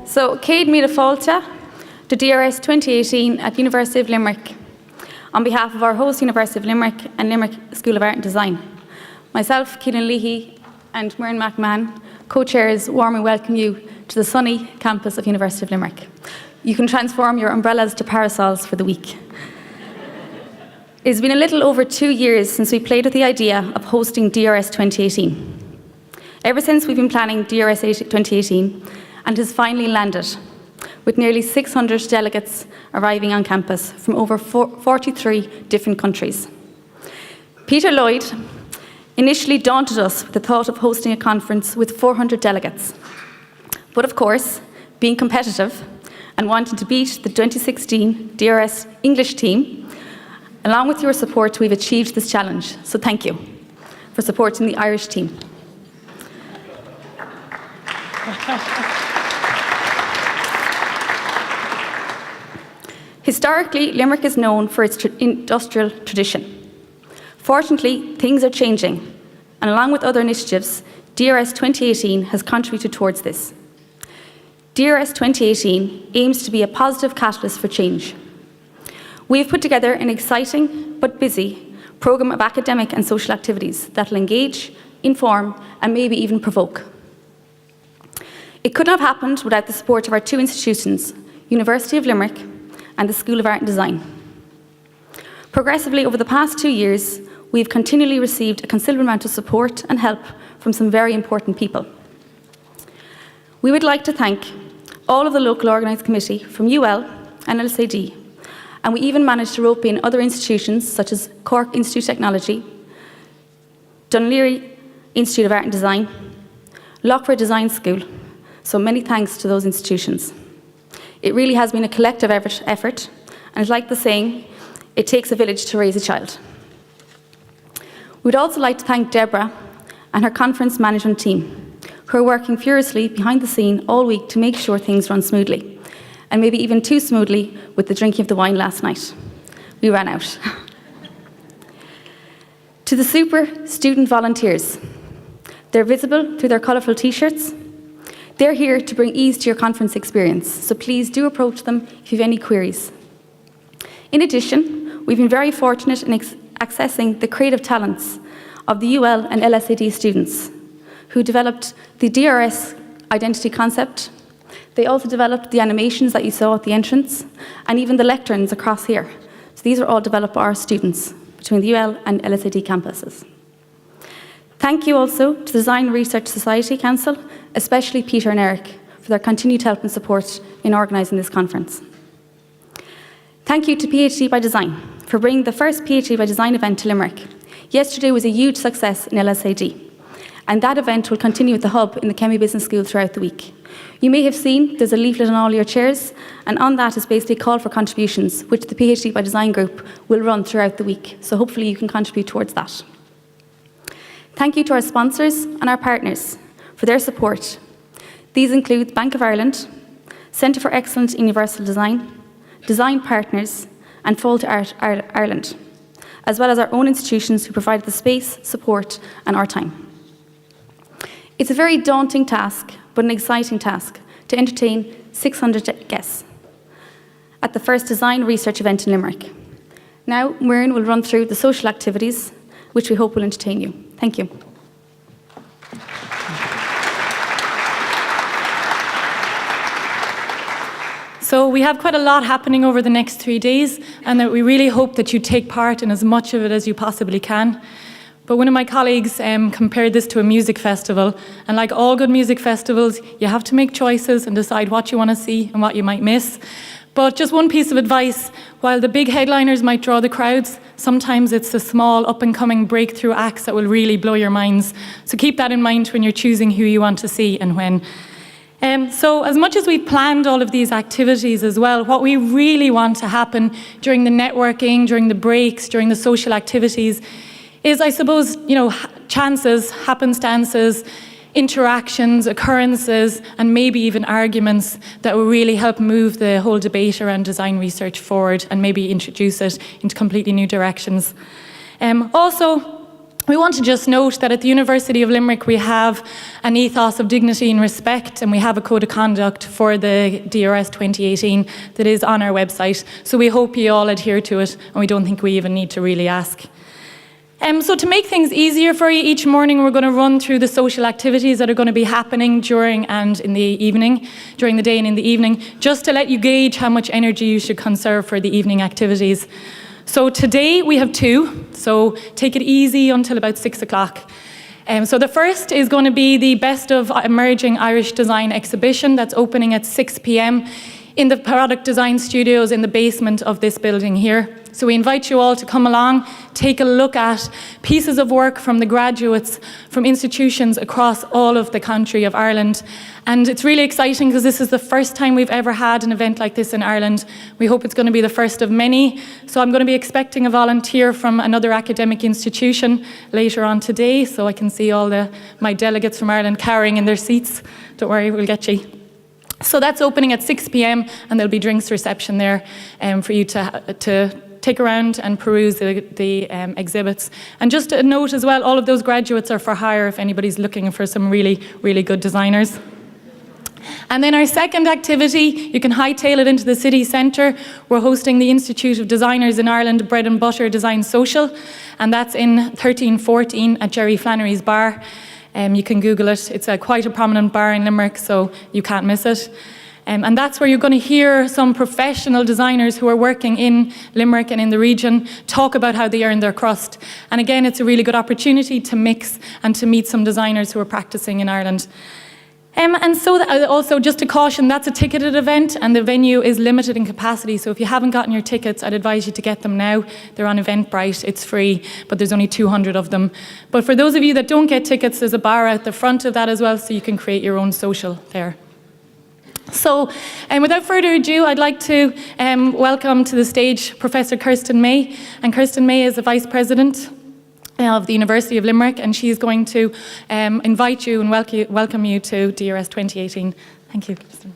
So, Céad Míle Fáilte to DRS2018 at University of Limerick, on behalf of our host University of Limerick and Limerick School of Art and Design. Myself, Ciaran Leahy, and Muireann McMahon, co-chairs, warmly welcome you to the sunny campus of University of Limerick. You can transform your umbrellas to parasols for the week. It's been a little over 2 years since we played with the idea of hosting DRS 2018. Ever since we've been planning DRS 2018, and it has finally landed, with nearly 600 delegates arriving on campus from over 43 different countries. Peter Lloyd initially daunted us with the thought of hosting a conference with 400 delegates. But of course, being competitive and wanting to beat the 2016 DRS English team, along with your support, we've achieved this challenge. So thank you for supporting the Irish team. Historically, Limerick is known for its industrial tradition. Fortunately, things are changing, and along with other initiatives, DRS 2018 has contributed towards this. DRS 2018 aims to be a positive catalyst for change. We have put together an exciting but busy programme of academic and social activities that will engage, inform, and maybe even provoke. It could not have happened without the support of our two institutions, University of Limerick and the School of Art and Design. Progressively over the past 2 years, we have continually received a considerable amount of support and help from some very important people. We would like to thank all of the local organised committee from UL and LSAD, and we even managed to rope in other institutions such as Cork Institute of Technology, Dún Laoghaire Institute of Art and Design, Loughborough Design School, so many thanks to those institutions. It really has been a collective effort, and it's like the saying, it takes a village to raise a child. We'd also like to thank Deborah and her conference management team, who are working furiously behind the scene all week to make sure things run smoothly, and maybe even too smoothly with the drinking of the wine last night. We ran out. To the super student volunteers, they're visible through their colourful t-shirts. They're here to bring ease to your conference experience, so please do approach them if you have any queries. In addition, we've been very fortunate in accessing the creative talents of the UL and LSAD students who developed the DRS identity concept. They also developed the animations that you saw at the entrance, and even the lecterns across here. So these are all developed by our students between the UL and LSAD campuses. Thank you also to the Design Research Society Council, especially Peter and Eric, for their continued help and support in organising this conference. Thank you to PhD by Design for bringing the first PhD by Design event to Limerick. Yesterday was a huge success in LSAD, and that event will continue at the Hub in the Chemie Business School throughout the week. You may have seen there's a leaflet on all your chairs, and on that is basically a call for contributions, which the PhD by Design group will run throughout the week, so hopefully you can contribute towards that. Thank you to our sponsors and our partners for their support. These include Bank of Ireland, Centre for Excellence in Universal Design, Design Partners, and Fáilte Art Ireland, as well as our own institutions who provide the space, support, and our time. It's a very daunting task, but an exciting task, to entertain 600 guests at the first design research event in Limerick. Now, Muireann will run through the social activities, which we hope will entertain you. Thank you. So we have quite a lot happening over the next 3 days, and that we really hope that you take part in as much of it as you possibly can. But one of my colleagues compared this to a music festival, and like all good music festivals, you have to make choices and decide what you want to see and what you might miss. But just one piece of advice, while the big headliners might draw the crowds, sometimes it's the small up-and-coming breakthrough acts that will really blow your minds. So keep that in mind when you're choosing who you want to see and when. So as much as we've planned all of these activities as well, what we really want to happen during the networking, during the breaks, during the social activities is, I suppose, chances, happenstances, interactions, occurrences, and maybe even arguments that will really help move the whole debate around design research forward and maybe introduce it into completely new directions. Also, We want to just note that at the University of Limerick we have an ethos of dignity and respect, and we have a code of conduct for the DRS2018 that is on our website. So we hope you all adhere to it, and we don't think we even need to really ask. So to make things easier for you, each morning we're going to run through the social activities that are going to be happening during and in the evening, during the day and in the evening, just to let you gauge how much energy you should conserve for the evening activities. So today we have 2, so take it easy until about 6 o'clock. So the first is going to be the Best of Emerging Irish Design exhibition that's opening at 6 p.m. in the Product Design Studios in the basement of this building here. So we invite you all to come along, take a look at pieces of work from the graduates from institutions across all of the country of Ireland. And it's really exciting because this is the first time we've ever had an event like this in Ireland. We hope it's going to be the first of many. So I'm going to be expecting a volunteer from another academic institution later on today, so I can see all my delegates from Ireland carrying in their seats. Don't worry, we'll get you. So that's opening at 6 p.m. and there'll be drinks reception there for you to take around and peruse the exhibits. And just a note as well, all of those graduates are for hire if anybody's looking for some really, really good designers. And then our second activity, you can hightail it into the city centre. We're hosting the Institute of Designers in Ireland Bread and Butter Design Social, and that's in 1314 at Jerry Flannery's Bar. You can Google it. It's quite a prominent bar in Limerick, so you can't miss it. And that's where you're going to hear some professional designers who are working in Limerick and in the region talk about how they earn their crust. And again, it's a really good opportunity to mix and to meet some designers who are practicing in Ireland. And so also, just to caution, that's a ticketed event and the venue is limited in capacity. So if you haven't gotten your tickets, I'd advise you to get them now. They're on Eventbrite, it's free, but there's only 200 of them. But for those of you that don't get tickets, there's a bar out the front of that as well, so you can create your own social there. So, without further ado, I'd like to welcome to the stage Professor Kirsten May. And Kirsten May is the Vice President of the University of Limerick, and she's going to invite you and welcome you to DRS 2018. Thank you, Kirsten.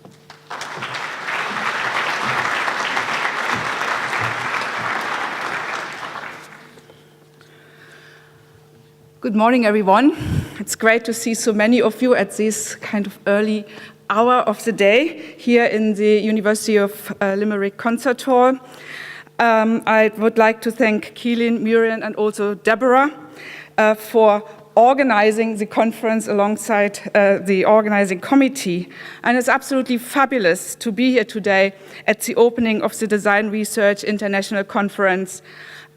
Good morning, everyone. It's great to see so many of you at this kind of early hour of the day here in the University of Limerick Concert Hall. I would like to thank Keelan, Muriel, and also Deborah for organizing the conference alongside the organizing committee. And it's absolutely fabulous to be here today at the opening of the Design Research International Conference.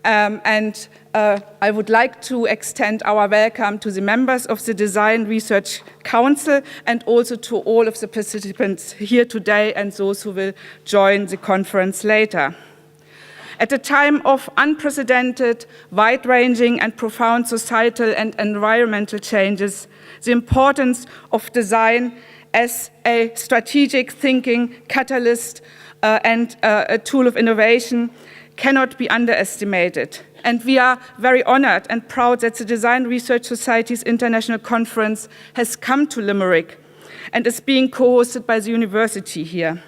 I would like to extend our welcome to the members of the Design Research Council and also to all of the participants here today and those who will join the conference later. At a time of unprecedented, wide-ranging and profound societal and environmental changes, the importance of design as a strategic thinking catalyst and a tool of innovation cannot be underestimated. And we are very honored and proud that the Design Research Society's International Conference has come to Limerick and is being co-hosted by the university here.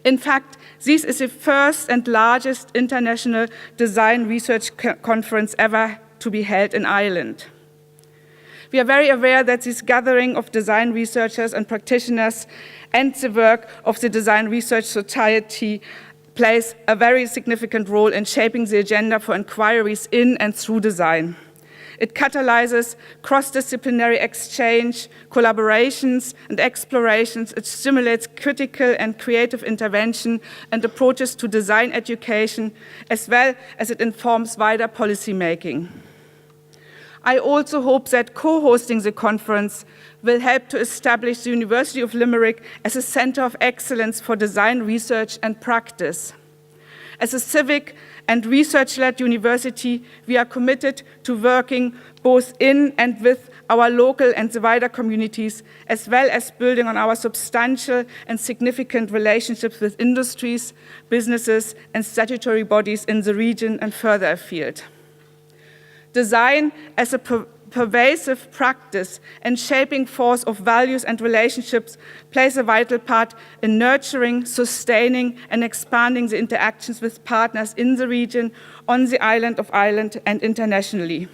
In fact, this is the first and largest international design research conference ever to be held in Ireland. We are very aware that this gathering of design researchers and practitioners and the work of the Design Research Society plays a very significant role in shaping the agenda for inquiries in and through design. It catalyzes cross-disciplinary exchange, collaborations, and explorations. It stimulates critical and creative intervention and approaches to design education, as well as it informs wider policymaking. I also hope that co-hosting the conference will help to establish the University of Limerick as a center of excellence for design research and practice. As a civic and research-led university, we are committed to working both in and with our local and the wider communities, as well as building on our substantial and significant relationships with industries, businesses, and statutory bodies in the region and further afield. Design as a pervasive practice and shaping force of values and relationships plays a vital part in nurturing, sustaining, and expanding the interactions with partners in the region, on the island of Ireland, and internationally.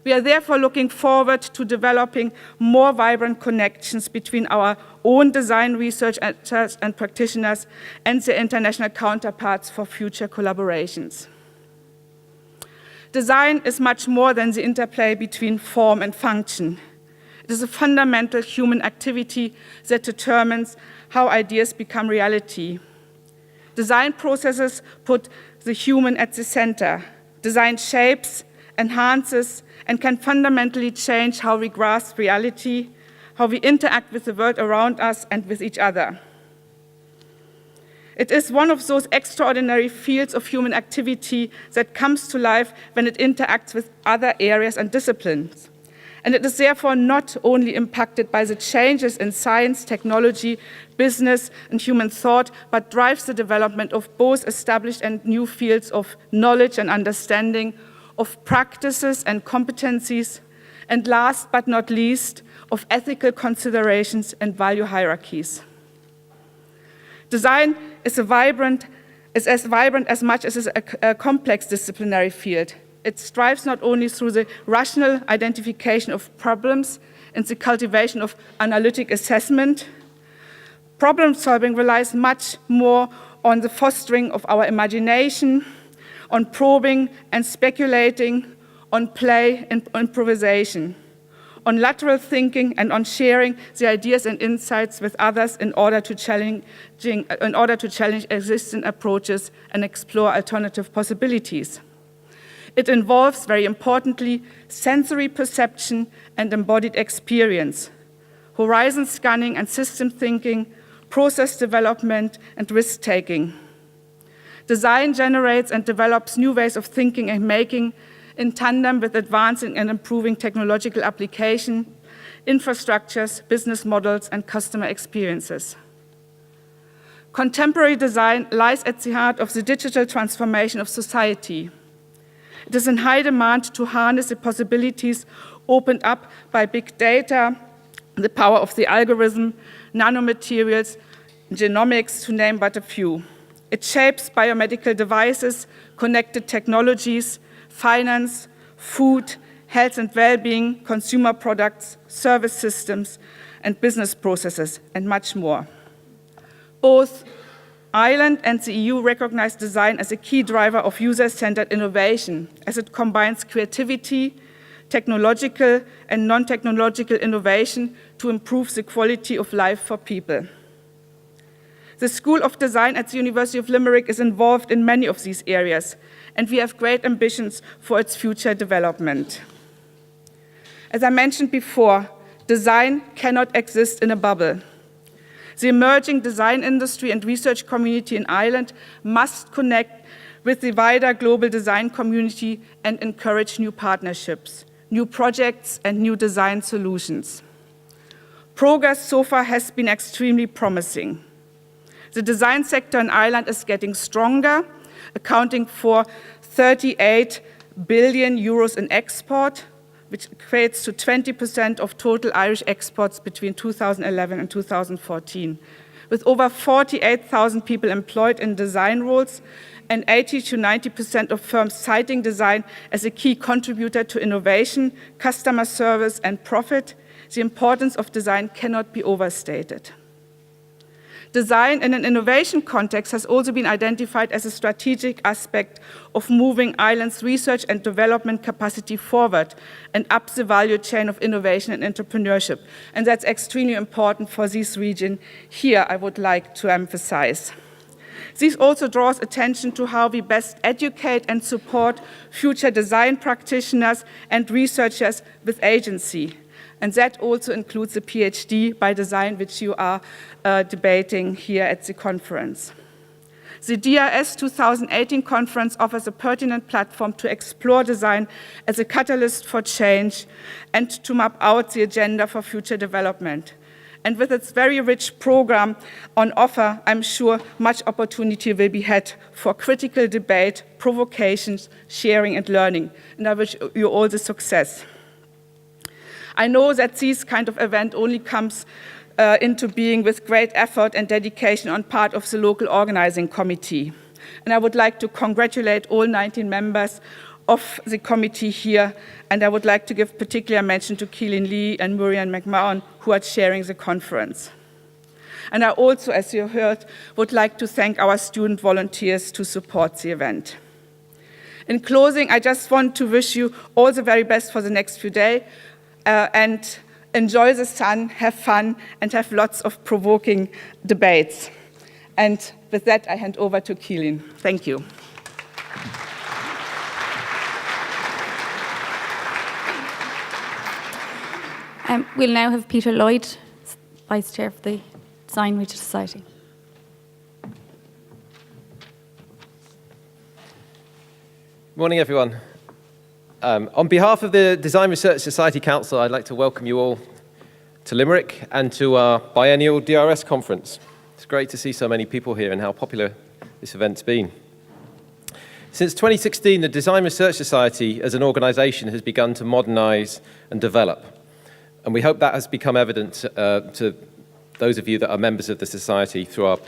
We are therefore looking forward to developing more vibrant connections between our own design researchers and practitioners and their international counterparts for future collaborations. Design is much more than the interplay between form and function. It is a fundamental human activity that determines how ideas become reality. Design processes put the human at the center. Design shapes, enhances, and can fundamentally change how we grasp reality, how we interact with the world around us and with each other. It is one of those extraordinary fields of human activity that comes to life when it interacts with other areas and disciplines. And it is therefore not only impacted by the changes in science, technology, business, and human thought, but drives the development of both established and new fields of knowledge and understanding, of practices and competencies, and last but not least, of ethical considerations and value hierarchies. Design is as vibrant as much as it is a complex disciplinary field. It strives not only through the rational identification of problems and the cultivation of analytic assessment. Problem solving relies much more on the fostering of our imagination, on probing and speculating, on play and improvisation, on lateral thinking and on sharing the ideas and insights with others in order to challenge existing approaches and explore alternative possibilities. It involves, very importantly, sensory perception and embodied experience, horizon scanning and system thinking, process development and risk-taking. Design generates and develops new ways of thinking and making in tandem with advancing and improving technological application, infrastructures, business models, and customer experiences. Contemporary design lies at the heart of the digital transformation of society. It is in high demand to harness the possibilities opened up by big data, the power of the algorithm, nanomaterials, genomics, to name but a few. It shapes biomedical devices, connected technologies, finance, food, health and well-being, consumer products, service systems, and business processes, and much more. Both Ireland and the EU recognize design as a key driver of user-centered innovation, as it combines creativity, technological and non-technological innovation to improve the quality of life for people. The School of Design at the University of Limerick is involved in many of these areas, and we have great ambitions for its future development. As I mentioned before, design cannot exist in a bubble. The emerging design industry and research community in Ireland must connect with the wider global design community and encourage new partnerships, new projects, and new design solutions. Progress so far has been extremely promising. The design sector in Ireland is getting stronger, accounting for 38 billion euros in export, which equates to 20% of total Irish exports between 2011 and 2014, with over 48,000 people employed in design roles and 80 to 90% of firms citing design as a key contributor to innovation, customer service, and profit. The importance of design cannot be overstated. Design in an innovation context has also been identified as a strategic aspect of moving Ireland's research and development capacity forward and up the value chain of innovation and entrepreneurship. And that's extremely important for this region here, I would like to emphasize. This also draws attention to how we best educate and support future design practitioners and researchers with agency. And that also includes the PhD by design, which you are debating here at the conference. The DRS2018 conference offers a pertinent platform to explore design as a catalyst for change and to map out the agenda for future development. And with its very rich program on offer, I'm sure much opportunity will be had for critical debate, provocations, sharing, and learning. And I wish you all the success. I know that this kind of event only comes into being with great effort and dedication on part of the local organizing committee. And I would like to congratulate all 19 members of the committee here, and I would like to give particular mention to Keelan Lee and Murian McMahon, who are chairing the conference. And I also, as you heard, would like to thank our student volunteers to support the event. In closing, I just want to wish you all the very best for the next few days, and enjoy the sun, have fun, and have lots of provoking debates. And with that, I hand over to Keelan. Thank you. We'll now have Peter Lloyd, Vice Chair of the Design Research Society. Morning, everyone. On behalf of the Design Research Society Council, I'd like to welcome you all to Limerick and to our biennial DRS conference. It's great to see so many people here and how popular this event's been. Since 2016, the Design Research Society as an organisation has begun to modernise and develop. And we hope that has become evident to those of you that are members of the Society through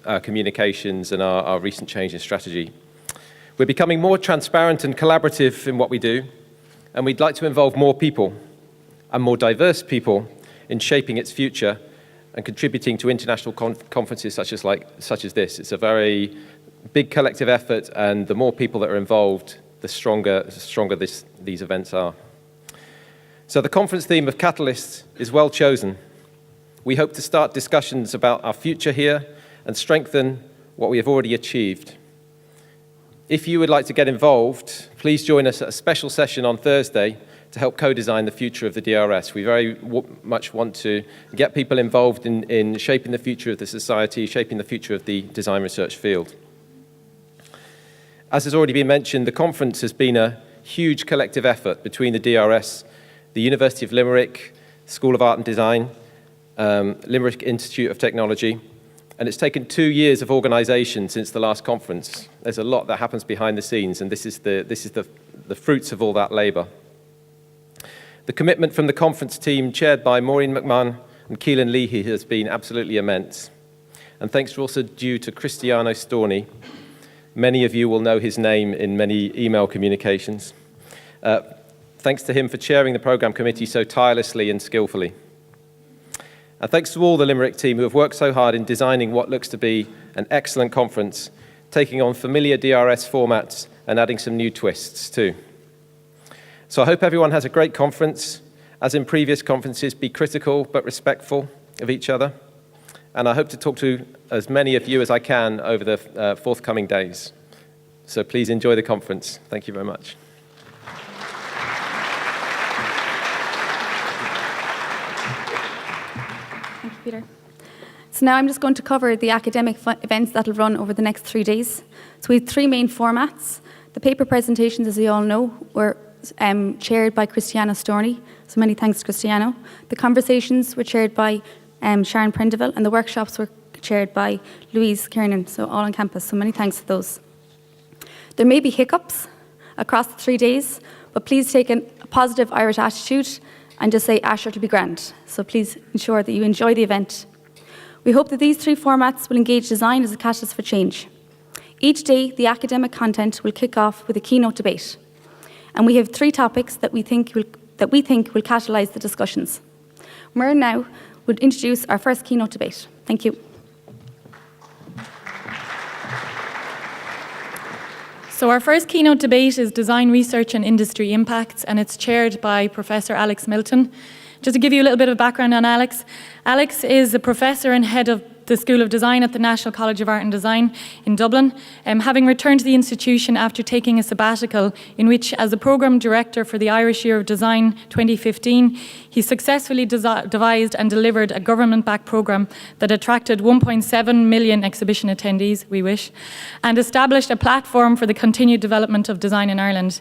our communications and our recent change in strategy. We're becoming more transparent and collaborative in what we do, and we'd like to involve more people and more diverse people in shaping its future and contributing to international conferences such as this. It's a very big collective effort, and the more people that are involved, the stronger these events are. So the conference theme of Catalysts is well chosen. We hope to start discussions about our future here and strengthen what we have already achieved. If you would like to get involved, please join us at a special session on Thursday to help co-design the future of the DRS. We very much want to get people involved in shaping the future of the society, shaping the future of the design research field. As has already been mentioned, the conference has been a huge collective effort between the DRS, the University of Limerick, School of Art and Design, Limerick Institute of Technology, and it's taken 2 years of organisation since the last conference. There's a lot that happens behind the scenes, and this is the fruits of all that labour. The commitment from the conference team, chaired by Maureen McMahon and Keelan Leahy, has been absolutely immense. And thanks are also due to Cristiano Storni. Many of you will know his name in many email communications. Thanks to him for chairing the programme committee so tirelessly and skillfully. And thanks to all the Limerick team who have worked so hard in designing what looks to be an excellent conference, taking on familiar DRS formats and adding some new twists too. So I hope everyone has a great conference. As in previous conferences, be critical but respectful of each other. And I hope to talk to as many of you as I can over the forthcoming days. So please enjoy the conference. Thank you very much. Thank you, Peter. So now I'm just going to cover the academic events that will run over the next 3 days. So we have 3 main formats. The paper presentations, as you all know, were chaired by Cristiano Storni, so many thanks to Cristiano. The conversations were chaired by Sharon Prendeville, and the workshops were chaired by Louise Kiernan, so all on campus, so many thanks to those. There may be hiccups across the 3 days, but please take a positive Irish attitude and just say Asher to be grand. So please ensure that you enjoy the event. We hope that these 3 formats will engage design as a catalyst for change. Each day, the academic content will kick off with a keynote debate. And we have 3 topics that we think will catalyse the discussions. Mur now would introduce our first keynote debate. Thank you. So our first keynote debate is Design Research and Industry Impacts, and it's chaired by Professor Alex Milton. Just to give you a little bit of background on Alex, Alex is a professor and head of the School of Design at the National College of Art and Design in Dublin, having returned to the institution after taking a sabbatical in which, as the programme director for the Irish Year of Design 2015, he successfully devised and delivered a government-backed programme that attracted 1.7 million exhibition attendees, we wish, and established a platform for the continued development of design in Ireland.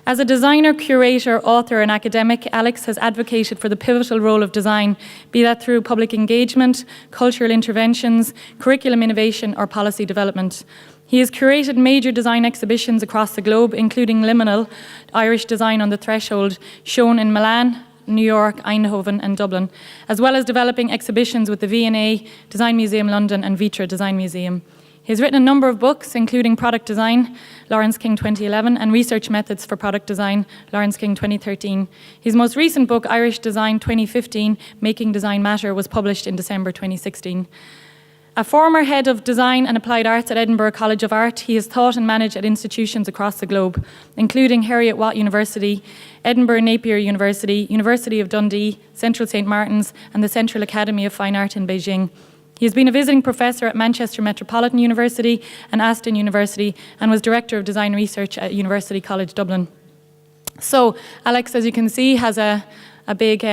As a designer, curator, author and academic, Alex has advocated for the pivotal role of design, be that through public engagement, cultural interventions, curriculum innovation or policy development. He has curated major design exhibitions across the globe, including Liminal, Irish Design on the Threshold, shown in Milan, New York, Eindhoven and Dublin, as well as developing exhibitions with the V&A, Design Museum London and Vitra Design Museum. He's written a number of books, including Product Design, Lawrence King 2011, and Research Methods for Product Design, Lawrence King 2013. His most recent book, Irish Design 2015, Making Design Matter, was published in December 2016. A former head of design and applied arts at Edinburgh College of Art, he has taught and managed at institutions across the globe, including Heriot-Watt University, Edinburgh Napier University, University of Dundee, Central St. Martin's, and the Central Academy of Fine Art in Beijing. He has been a visiting professor at Manchester Metropolitan University and Aston University, and was Director of Design Research at University College Dublin. So, Alex, as you can see, has a big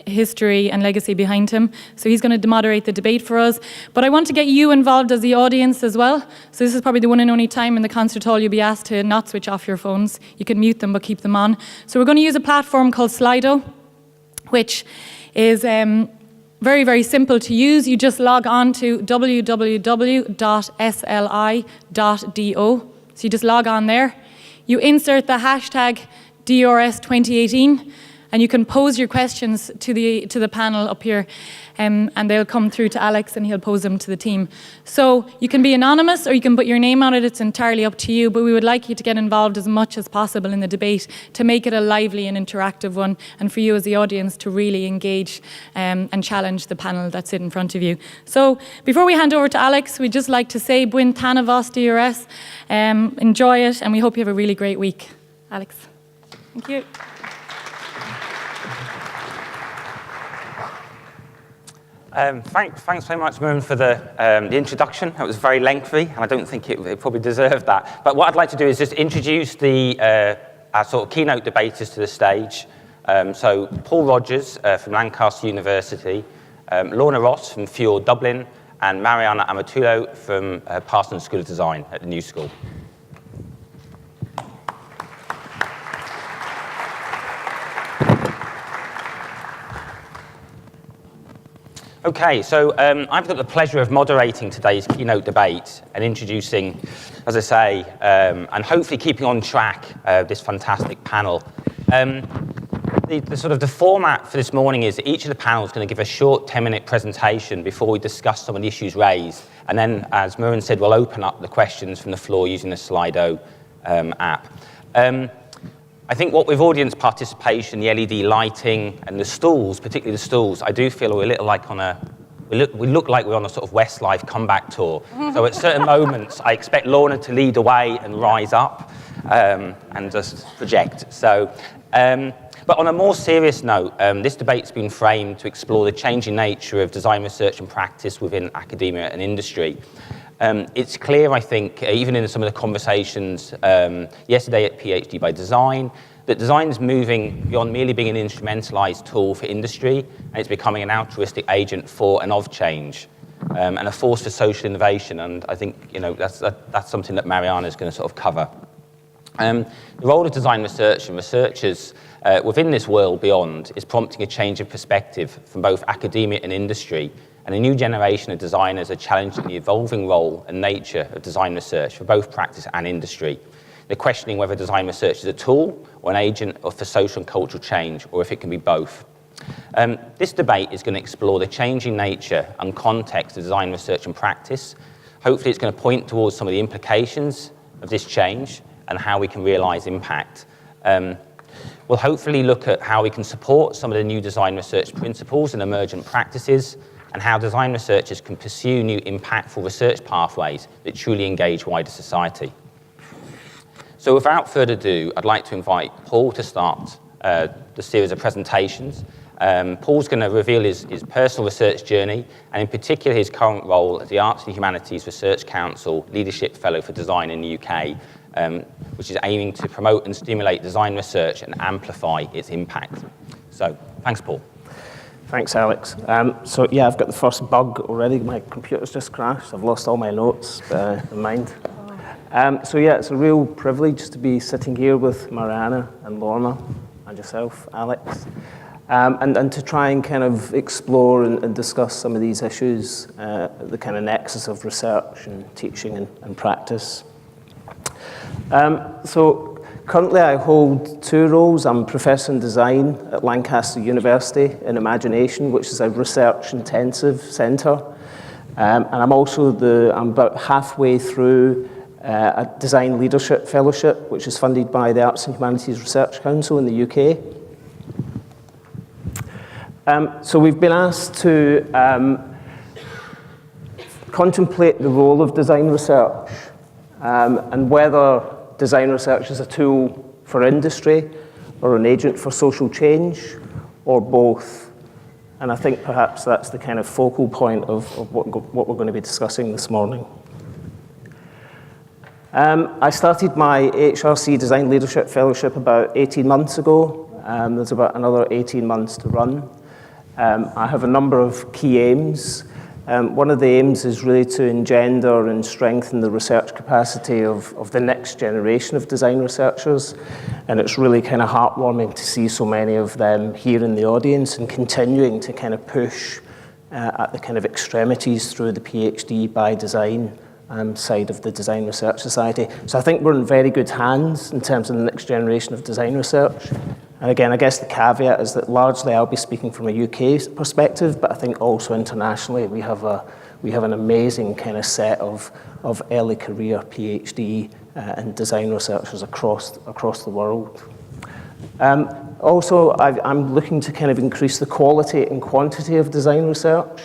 history and legacy behind him. So he's going to moderate the debate for us. But I want to get you involved as the audience as well. So this is probably the one and only time in the concert hall you'll be asked to not switch off your phones. You can mute them, but keep them on. So we're going to use a platform called Slido, which is very, very simple to use. You just log on to www.sli.do. So you just log on there. You insert the hashtag DRS2018, and you can pose your questions to the panel up here, and they'll come through to Alex, and he'll pose them to the team. So you can be anonymous, or you can put your name on it. It's entirely up to you, but we would like you to get involved as much as possible in the debate to make it a lively and interactive one, and for you as the audience to really engage and challenge the panel that's in front of you. So before we hand over to Alex, we'd just like to say Buin Tanavos DRS. Enjoy it, and we hope you have a really great week. Alex. Thank you. Thanks very much, Miriam, for the introduction. That was very lengthy, and I don't think it probably deserved that. But what I'd like to do is just introduce our sort of keynote debaters to the stage. So Paul Rogers from Lancaster University, Lorna Ross from Fjord Dublin, and Mariana Amatullo from Parsons School of Design at the New School. Okay, so I've got the pleasure of moderating today's keynote debate and introducing, as I say, and hopefully keeping on track this fantastic panel. The format for this morning is that each of the panels is going to give a short 10-minute presentation before we discuss some of the issues raised. And then, as Miriam said, we'll open up the questions from the floor using the Slido app. I think what with audience participation, the LED lighting, and the stalls, particularly the stalls, I do feel we're a little like we look like we're on a sort of Westlife comeback tour. So at certain moments, I expect Lorna to lead away and rise up and just project. So, but on a more serious note, this debate's been framed to explore the changing nature of design research and practice within academia and industry. It's clear, I think, even in some of the conversations yesterday at PhD by Design, that design is moving beyond merely being an instrumentalized tool for industry, and it's becoming an altruistic agent for and of change, and a force for social innovation. And I think that's something that Mariana is going to sort of cover. The role of design research and researchers within this world beyond is prompting a change of perspective from both academia and industry. And a new generation of designers are challenging the evolving role and nature of design research for both practice and industry. They're questioning whether design research is a tool or an agent for social and cultural change, or if it can be both. This debate is going to explore the changing nature and context of design research and practice. Hopefully it's going to point towards some of the implications of this change and how we can realise impact. We'll hopefully look at how we can support some of the new design research principles and emergent practices, and how design researchers can pursue new impactful research pathways that truly engage wider society. So without further ado, I'd like to invite Paul to start the series of presentations. Paul's going to reveal his personal research journey, and in particular his current role as the Arts and Humanities Research Council Leadership Fellow for Design in the UK, which is aiming to promote and stimulate design research and amplify its impact. So, thanks, Paul. Thanks, Alex. So yeah, I've got the first bug already. My computer's just crashed. I've lost all my notes in mind. So yeah, it's a real privilege to be sitting here with Mariana and Lorna and yourself, Alex, and to try and kind of explore and discuss some of these issues, the kind of nexus of research and teaching and practice. So currently I hold two roles. I'm Professor in Design at Lancaster University in Imagination, which is a research-intensive centre. And I'm about halfway through a Design Leadership Fellowship, which is funded by the Arts and Humanities Research Council in the UK. So we've been asked to contemplate the role of design research and whether design research is a tool for industry or an agent for social change, or both. And I think perhaps that's the kind of focal point of what we're going to be discussing this morning. I started my HRC Design Leadership Fellowship about 18 months ago. There's about another 18 months to run. I have a number of key aims. One of the aims is really to engender and strengthen the research capacity of the next generation of design researchers. And it's really kind of heartwarming to see so many of them here in the audience and continuing to kind of push at the kind of extremities through the PhD by design side of the Design Research Society. So I think we're in very good hands in terms of the next generation of design research. And again, I guess the caveat is that largely I'll be speaking from a UK perspective, but I think also internationally we have an amazing kind of set of early career PhD and design researchers across the world. Also, I'm looking to kind of increase the quality and quantity of design research.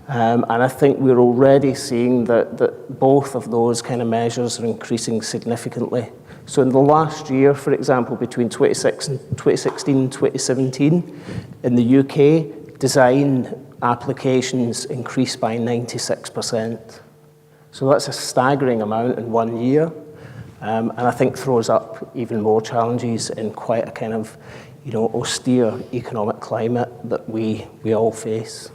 And I think we're already seeing that both of those kind of measures are increasing significantly. So in the last year, for example, between 2016 and 2017, in the UK, design applications increased by 96%. So that's a staggering amount in 1 year, and I think throws up even more challenges in quite a kind of, austere economic climate that we all face.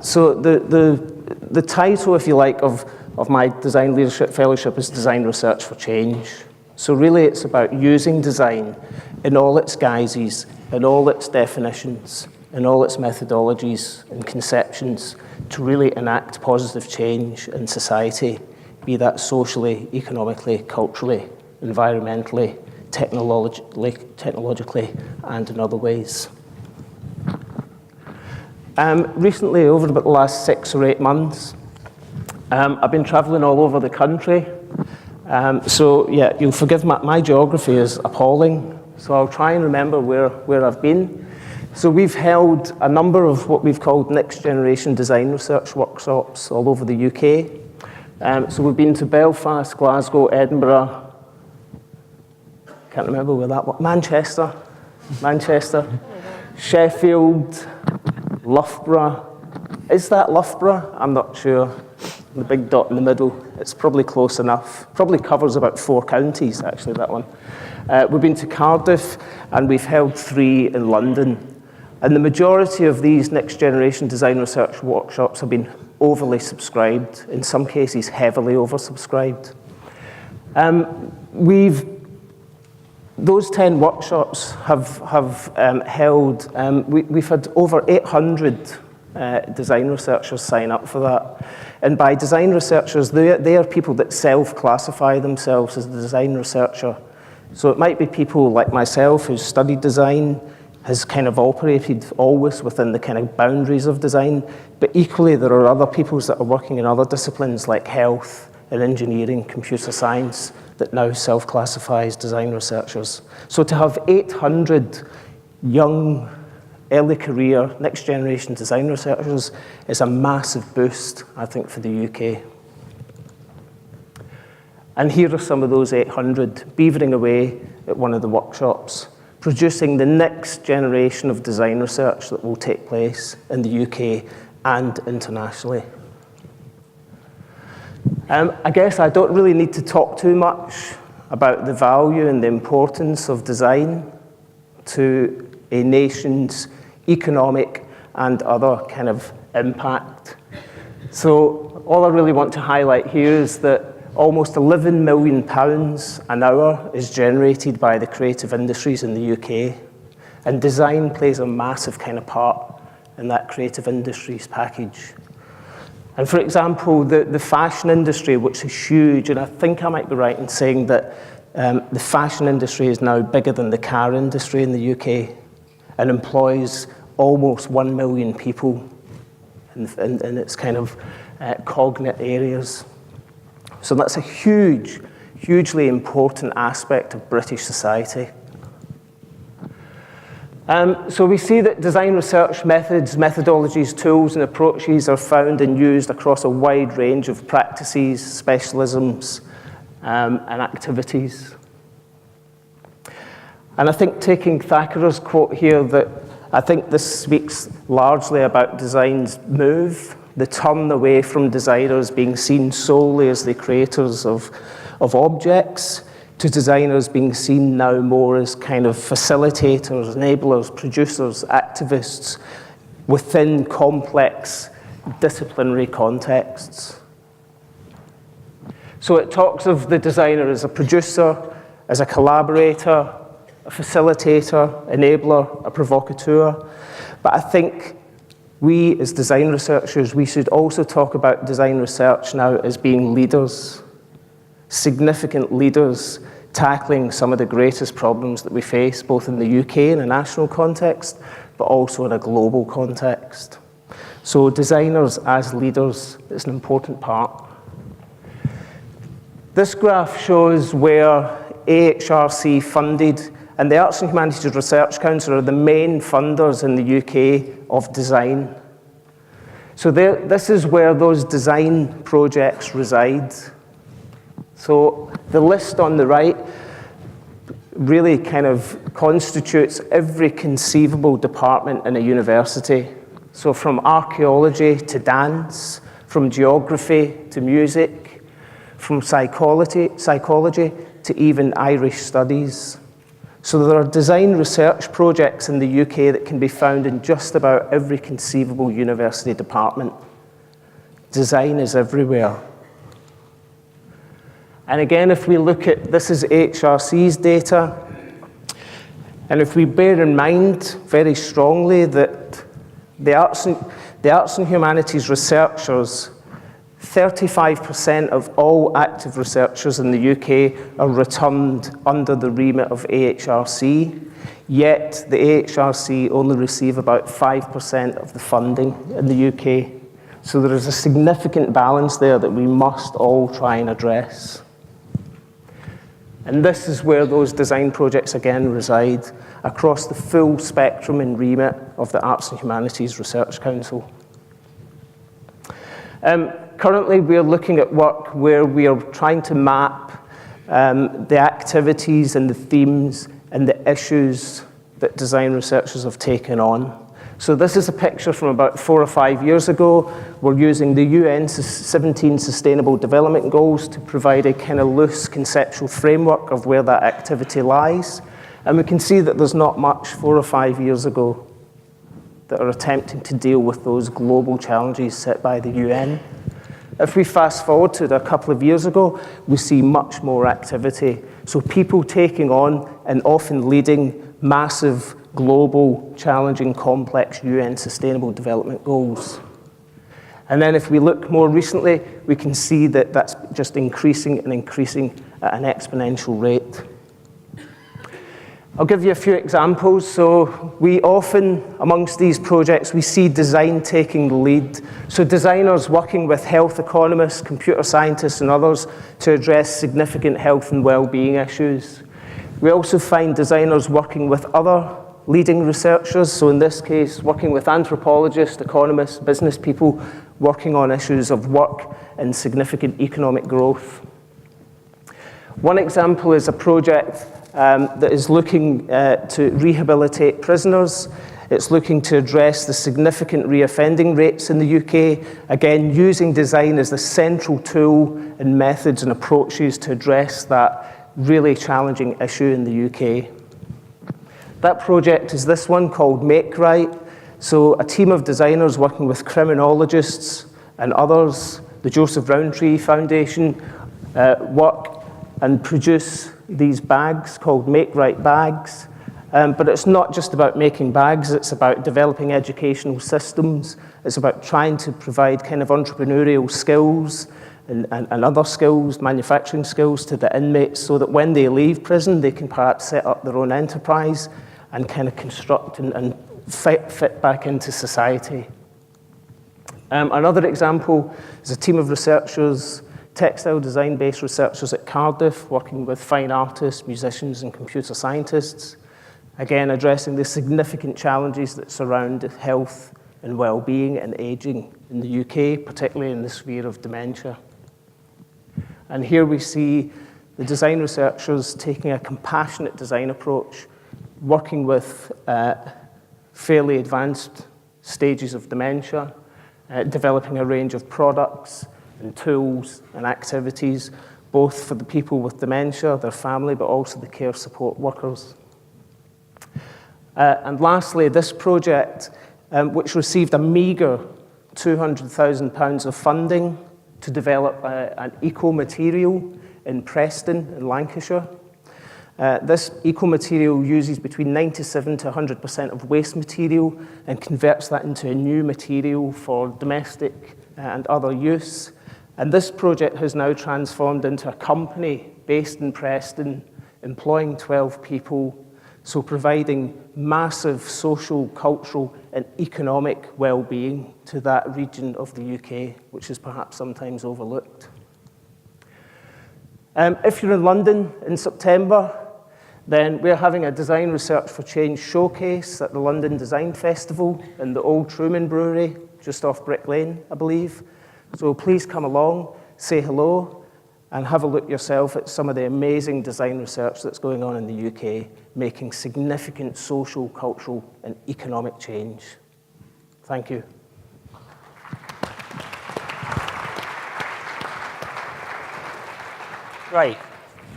So the title, if you like, of my Design Leadership Fellowship is Design Research for Change. So really it's about using design in all its guises, in all its definitions, in all its methodologies and conceptions to really enact positive change in society, be that socially, economically, culturally, environmentally, technologically, and in other ways. Recently, over about the last 6 or 8 months, I've been traveling all over the country. So yeah, you'll forgive my geography is appalling. So I'll try and remember where I've been. So we've held a number of what we've called next generation design research workshops all over the UK. So we've been to Belfast, Glasgow, Edinburgh, can't remember where that was, Manchester, Sheffield, Loughborough. Is that Loughborough? I'm not sure. The big dot in the middle, it's probably close enough. Probably covers about 4 counties, actually, that one. We've been to Cardiff, and we've held 3 in London. And the majority of these next generation design research workshops have been overly subscribed, in some cases heavily oversubscribed. Those 10 workshops have held, we've had over 800 design researchers sign up for that. And by design researchers, they are people that self-classify themselves as a design researcher. So it might be people like myself who's studied design, has kind of operated always within the kind of boundaries of design, but equally there are other people that are working in other disciplines like health and engineering, computer science, that now self-classify as design researchers. So to have 800 young, early career, next generation design researchers is a massive boost, I think, for the UK. And here are some of those 800 beavering away at one of the workshops, producing the next generation of design research that will take place in the UK and internationally. I guess I don't really need to talk too much about the value and the importance of design to a nation's economic and other kind of impact. So all I really want to highlight here is that almost £11 million an hour is generated by the creative industries in the UK, and design plays a massive kind of part in that creative industries package. And for example, the fashion industry, which is huge, and I think I might be right in saying that the fashion industry is now bigger than the car industry in the UK and employs almost 1 million people. in its kind of cognate areas. So that's a hugely important aspect of British society. So we see that design research methods, methodologies, tools, and approaches are found and used across a wide range of practices, specialisms, and activities. And I think taking Thackeray's quote here, that I think this speaks largely about design's move, the turn away from designers being seen solely as the creators of objects, to designers being seen now more as kind of facilitators, enablers, producers, activists within complex disciplinary contexts. So it talks of the designer as a producer, as a collaborator, a facilitator, enabler, a provocateur. But I think we as design researchers, we should also talk about design research now as being leaders. Significant leaders tackling some of the greatest problems that we face, both in the UK in a national context, but also in a global context. So designers as leaders is an important part. This graph shows where AHRC funded, and the Arts and Humanities Research Council are the main funders in the UK of design. So this is where those design projects reside. So the list on the right really kind of constitutes every conceivable department in a university. So from archaeology to dance, from geography to music, from psychology to even Irish studies. So there are design research projects in the UK that can be found in just about every conceivable university department. Design is everywhere. And again, if we look at, this is HRC's data, and if we bear in mind very strongly that the arts and humanities researchers, 35% of all active researchers in the UK are returned under the remit of AHRC, yet the AHRC only receive about 5% of the funding in the UK. So there is a significant balance there that we must all try and address. And this is where those design projects again reside, across the full spectrum and remit of the Arts and Humanities Research Council. Currently, we're looking at work where we are trying to map the activities and the themes and the issues that design researchers have taken on. So this is a picture from about 4 or 5 years ago. We're using the UN 17 Sustainable Development Goals to provide a kind of loose conceptual framework of where that activity lies. And we can see that there's not much 4 or 5 years ago that are attempting to deal with those global challenges set by the UN. If we fast forward to a couple of years ago, we see much more activity. So people taking on and often leading massive, global, challenging, complex UN Sustainable Development Goals. And then if we look more recently, we can see that that's just increasing and increasing at an exponential rate. I'll give you a few examples. So we often, amongst these projects, we see design taking the lead. So designers working with health economists, computer scientists, and others to address significant health and well-being issues. We also find designers working with other leading researchers, so in this case, working with anthropologists, economists, business people, working on issues of work and significant economic growth. One example is a project that is looking to rehabilitate prisoners. It's looking to address the significant reoffending rates in the UK, again, using design as the central tool and methods and approaches to address that really challenging issue in the UK. That project is this one called Make Right. So a team of designers working with criminologists and others, the Joseph Rowntree Foundation, work and produce these bags called Make Right bags. But it's not just about making bags, it's about developing educational systems. It's about trying to provide kind of entrepreneurial skills and other skills, manufacturing skills to the inmates so that when they leave prison, they can perhaps set up their own enterprise and kind of construct and fit back into society. Another example is a team of researchers, textile design-based researchers at Cardiff, working with fine artists, musicians, and computer scientists, again addressing the significant challenges that surround health and well-being and aging in the UK, particularly in the sphere of dementia. And here we see the design researchers taking a compassionate design approach, working with fairly advanced stages of dementia, developing a range of products and tools and activities, both for the people with dementia, their family, but also the care support workers. And lastly, this project, which received a meagre £200,000 of funding to develop an eco-material in Preston in Lancashire. This eco-material uses between 97 to 100% of waste material and converts that into a new material for domestic and other use. And this project has now transformed into a company based in Preston, employing 12 people, so providing massive social, cultural, and economic well-being to that region of the UK, which is perhaps sometimes overlooked. If you're in London in September, then we're having a Design Research for Change showcase at the London Design Festival in the Old Truman Brewery, just off Brick Lane, I believe. So please come along, say hello, and have a look yourself at some of the amazing design research that's going on in the UK, making significant social, cultural, and economic change. Thank you. Great.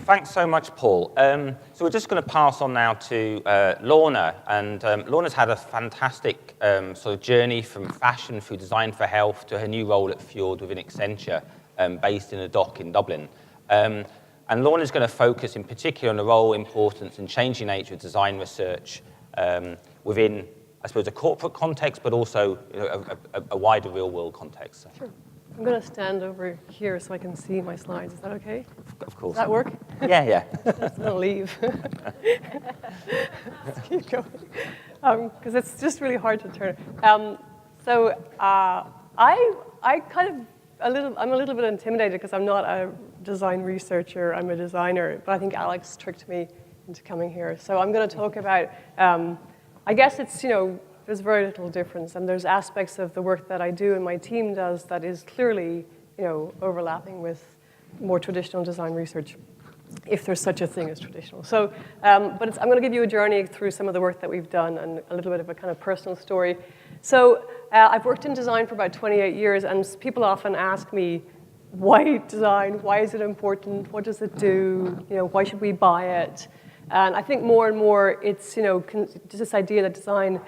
Thanks so much, Paul. So we're just going to pass on now to Lorna. And Lorna's had a fantastic sort of journey from fashion through design for health to her new role at Fjord within Accenture, based in a dock in Dublin. And Lorna's going to focus in particular on the role, importance, and changing nature of design research within, I suppose, a corporate context, but also a wider real-world context. So. Sure. I'm going to stand over here so I can see my slides. Is that okay? Of course. Does that work? Yeah. I'm just going to leave. Let's keep going. Because it's just really hard to turn. I'm a little bit intimidated because I'm not a design researcher. I'm a designer. But I think Alex tricked me into coming here. So I'm going to talk about, I guess it's, there's very little difference, and there's aspects of the work that I do and my team does that is clearly, overlapping with more traditional design research, if there's such a thing as traditional. So, I'm going to give you a journey through some of the work that we've done and a little bit of a kind of personal story. So, I've worked in design for about 28 years, and people often ask me, why design? Why is it important? What does it do? Why should we buy it? And I think more and more, it's just this idea that design,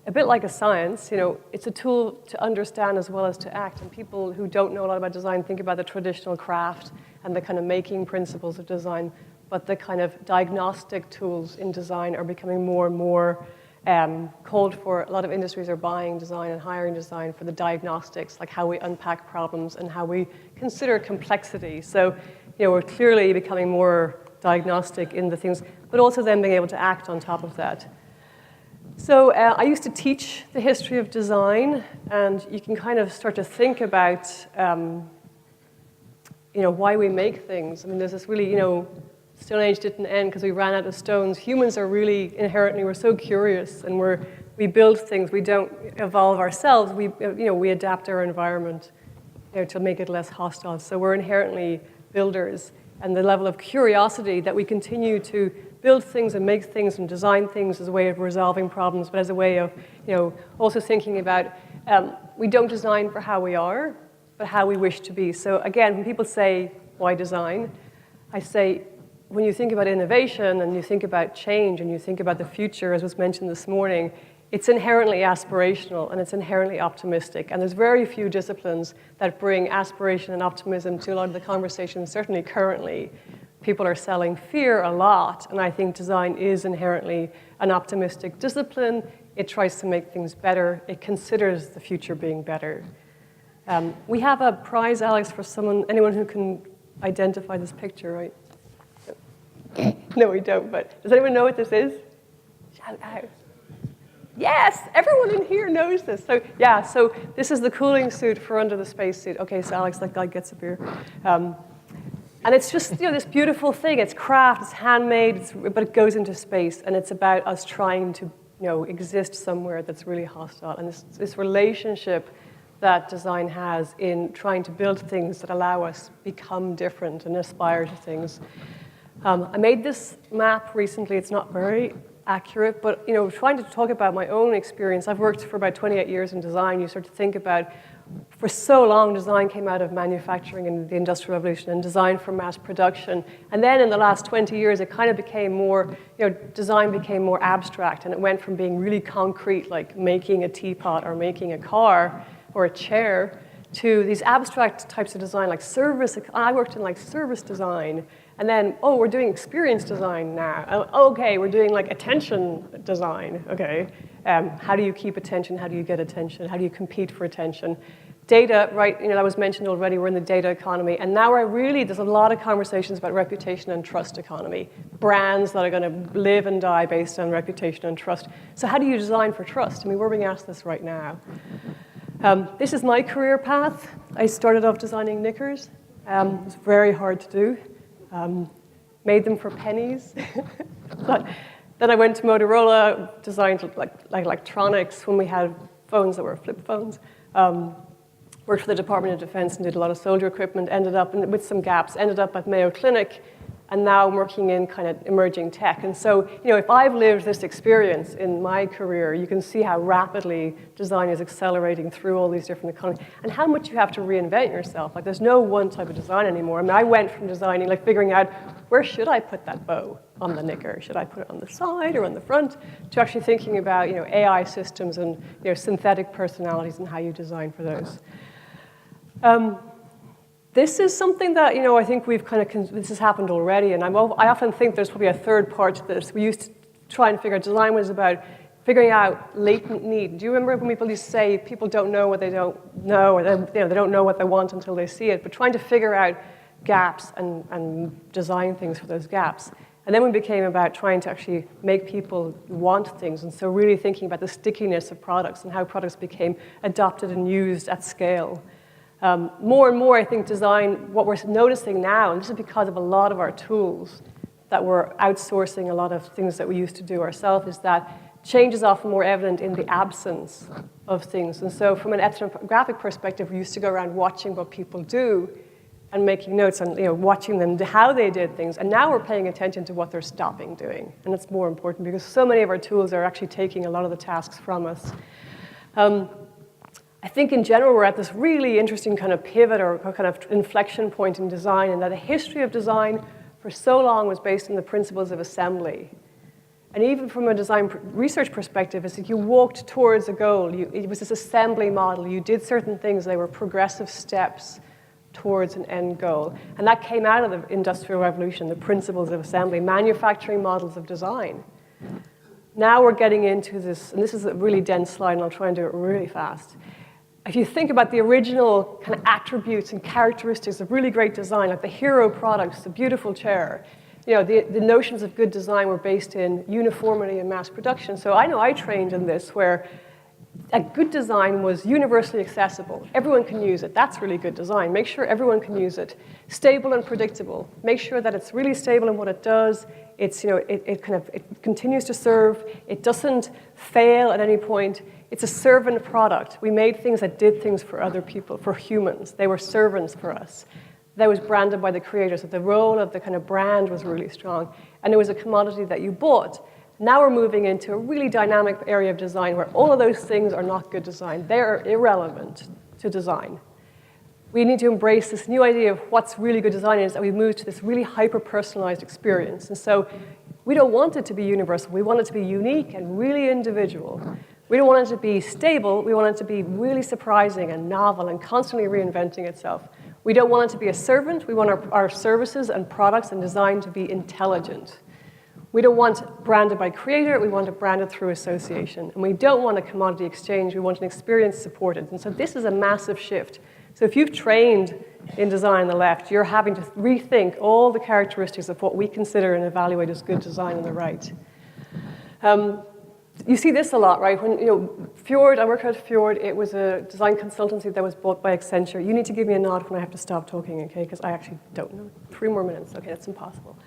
a bit like a science, it's a tool to understand as well as to act. And people who don't know a lot about design think about the traditional craft and the kind of making principles of design, but the kind of diagnostic tools in design are becoming more and more called for. A lot of industries are buying design and hiring design for the diagnostics, like how we unpack problems and how we consider complexity. So, we're clearly becoming more diagnostic in the things, but also then being able to act on top of that. So I used to teach the history of design, and you can kind of start to think about, why we make things. I mean, there's this really, Stone Age didn't end because we ran out of stones. Humans are really inherently, we're so curious, and we build things. We don't evolve ourselves. We adapt our environment, to make it less hostile. So we're inherently builders, and the level of curiosity that we continue to build things and make things and design things as a way of resolving problems, but as a way of, also thinking about, we don't design for how we are, but how we wish to be. So again, when people say, why design? I say, when you think about innovation and you think about change and you think about the future, as was mentioned this morning, it's inherently aspirational and it's inherently optimistic. And there's very few disciplines that bring aspiration and optimism to a lot of the conversations, certainly currently. People are selling fear a lot, and I think design is inherently an optimistic discipline. It tries to make things better. It considers the future being better. We have a prize, Alex, for anyone who can identify this picture, right? No, we don't, but does anyone know what this is? Shout out. Yes, everyone in here knows this. So yeah, so this is the cooling suit for under the spacesuit. Okay, so Alex, that guy gets a beer. And it's just, this beautiful thing. It's craft, it's handmade, but it goes into space, and it's about us trying to, exist somewhere that's really hostile. And this relationship that design has in trying to build things that allow us become different and aspire to things. I made this map recently. It's not very accurate, but trying to talk about my own experience. I've worked for about 28 years in design. You start to think about, for so long, design came out of manufacturing and the Industrial Revolution and design for mass production. And then in the last 20 years, it kind of became more, design became more abstract, and it went from being really concrete, like making a teapot or making a car or a chair, to these abstract types of design, like service. I worked in like service design. And then, we're doing experience design now. Okay, we're doing like attention design. Okay, how do you keep attention? How do you get attention? How do you compete for attention? Data, right, that was mentioned already, we're in the data economy. And now there's a lot of conversations about reputation and trust economy. Brands that are gonna live and die based on reputation and trust. So how do you design for trust? I mean, we're being asked this right now. This is my career path. I started off designing knickers. It was very hard to do. Made them for pennies. But then I went to Motorola, designed like electronics when we had phones that were flip phones. Worked for the Department of Defense and did a lot of soldier equipment, ended up with some gaps, ended up at Mayo Clinic, and now I'm working in kind of emerging tech. And so, if I've lived this experience in my career, you can see how rapidly design is accelerating through all these different economies, and how much you have to reinvent yourself. Like, there's no one type of design anymore. I mean, I went from designing, like figuring out, where should I put that bow on the knicker? Should I put it on the side or on the front? To actually thinking about, AI systems and, synthetic personalities and how you design for those. This is something that, I think we've this has happened already, and I often think there's probably a third part to this. We used to try and figure out, design was about figuring out latent need. Do you remember when people used to say people don't know what they don't know, or they don't know what they want until they see it, but trying to figure out gaps and design things for those gaps. And then we became about trying to actually make people want things, and so really thinking about the stickiness of products and how products became adopted and used at scale. More and more, I think design, what we're noticing now, and this is because of a lot of our tools that we're outsourcing a lot of things that we used to do ourselves, is that change is often more evident in the absence of things. And so from an ethnographic perspective, we used to go around watching what people do and making notes and watching them, how they did things. And now we're paying attention to what they're stopping doing. And it's more important because so many of our tools are actually taking a lot of the tasks from us. I think in general, we're at this really interesting kind of pivot or kind of inflection point in design, and that the history of design for so long was based on the principles of assembly. And even from a design research perspective, it's like you walked towards a goal. It was this assembly model. You did certain things. They were progressive steps towards an end goal. And that came out of the Industrial Revolution, the principles of assembly, manufacturing models of design. Now we're getting into this, and this is a really dense slide, and I'll try and do it really fast. If you think about the original kind of attributes and characteristics of really great design, like the hero products, the beautiful chair, the notions of good design were based in uniformity and mass production. So I know I trained in this, where a good design was universally accessible. Everyone can use it. That's really good design. Make sure everyone can use it. Stable and predictable. Make sure that it's really stable in what it does. It's, it continues to serve. It doesn't fail at any point. It's a servant product. We made things that did things for other people, for humans. They were servants for us. That was branded by the creators. So the role of the kind of brand was really strong. And it was a commodity that you bought. Now we're moving into a really dynamic area of design where all of those things are not good design. They're irrelevant to design. We need to embrace this new idea of what's really good design is that we move to this really hyper-personalized experience. And so we don't want it to be universal. We want it to be unique and really individual. We don't want it to be stable. We want it to be really surprising and novel and constantly reinventing itself. We don't want it to be a servant. We want our services and products and design to be intelligent. We don't want branded by creator. We want it branded through association. And we don't want a commodity exchange. We want an experience supported. And so this is a massive shift. So if you've trained in design on the left, you're having to rethink all the characteristics of what we consider and evaluate as good design on the right. you see this a lot, right? When, Fjord, I work at Fjord, it was a design consultancy that was bought by Accenture. You need to give me a nod when I have to stop talking, okay? Because I actually don't know. 3 more minutes, okay, that's impossible.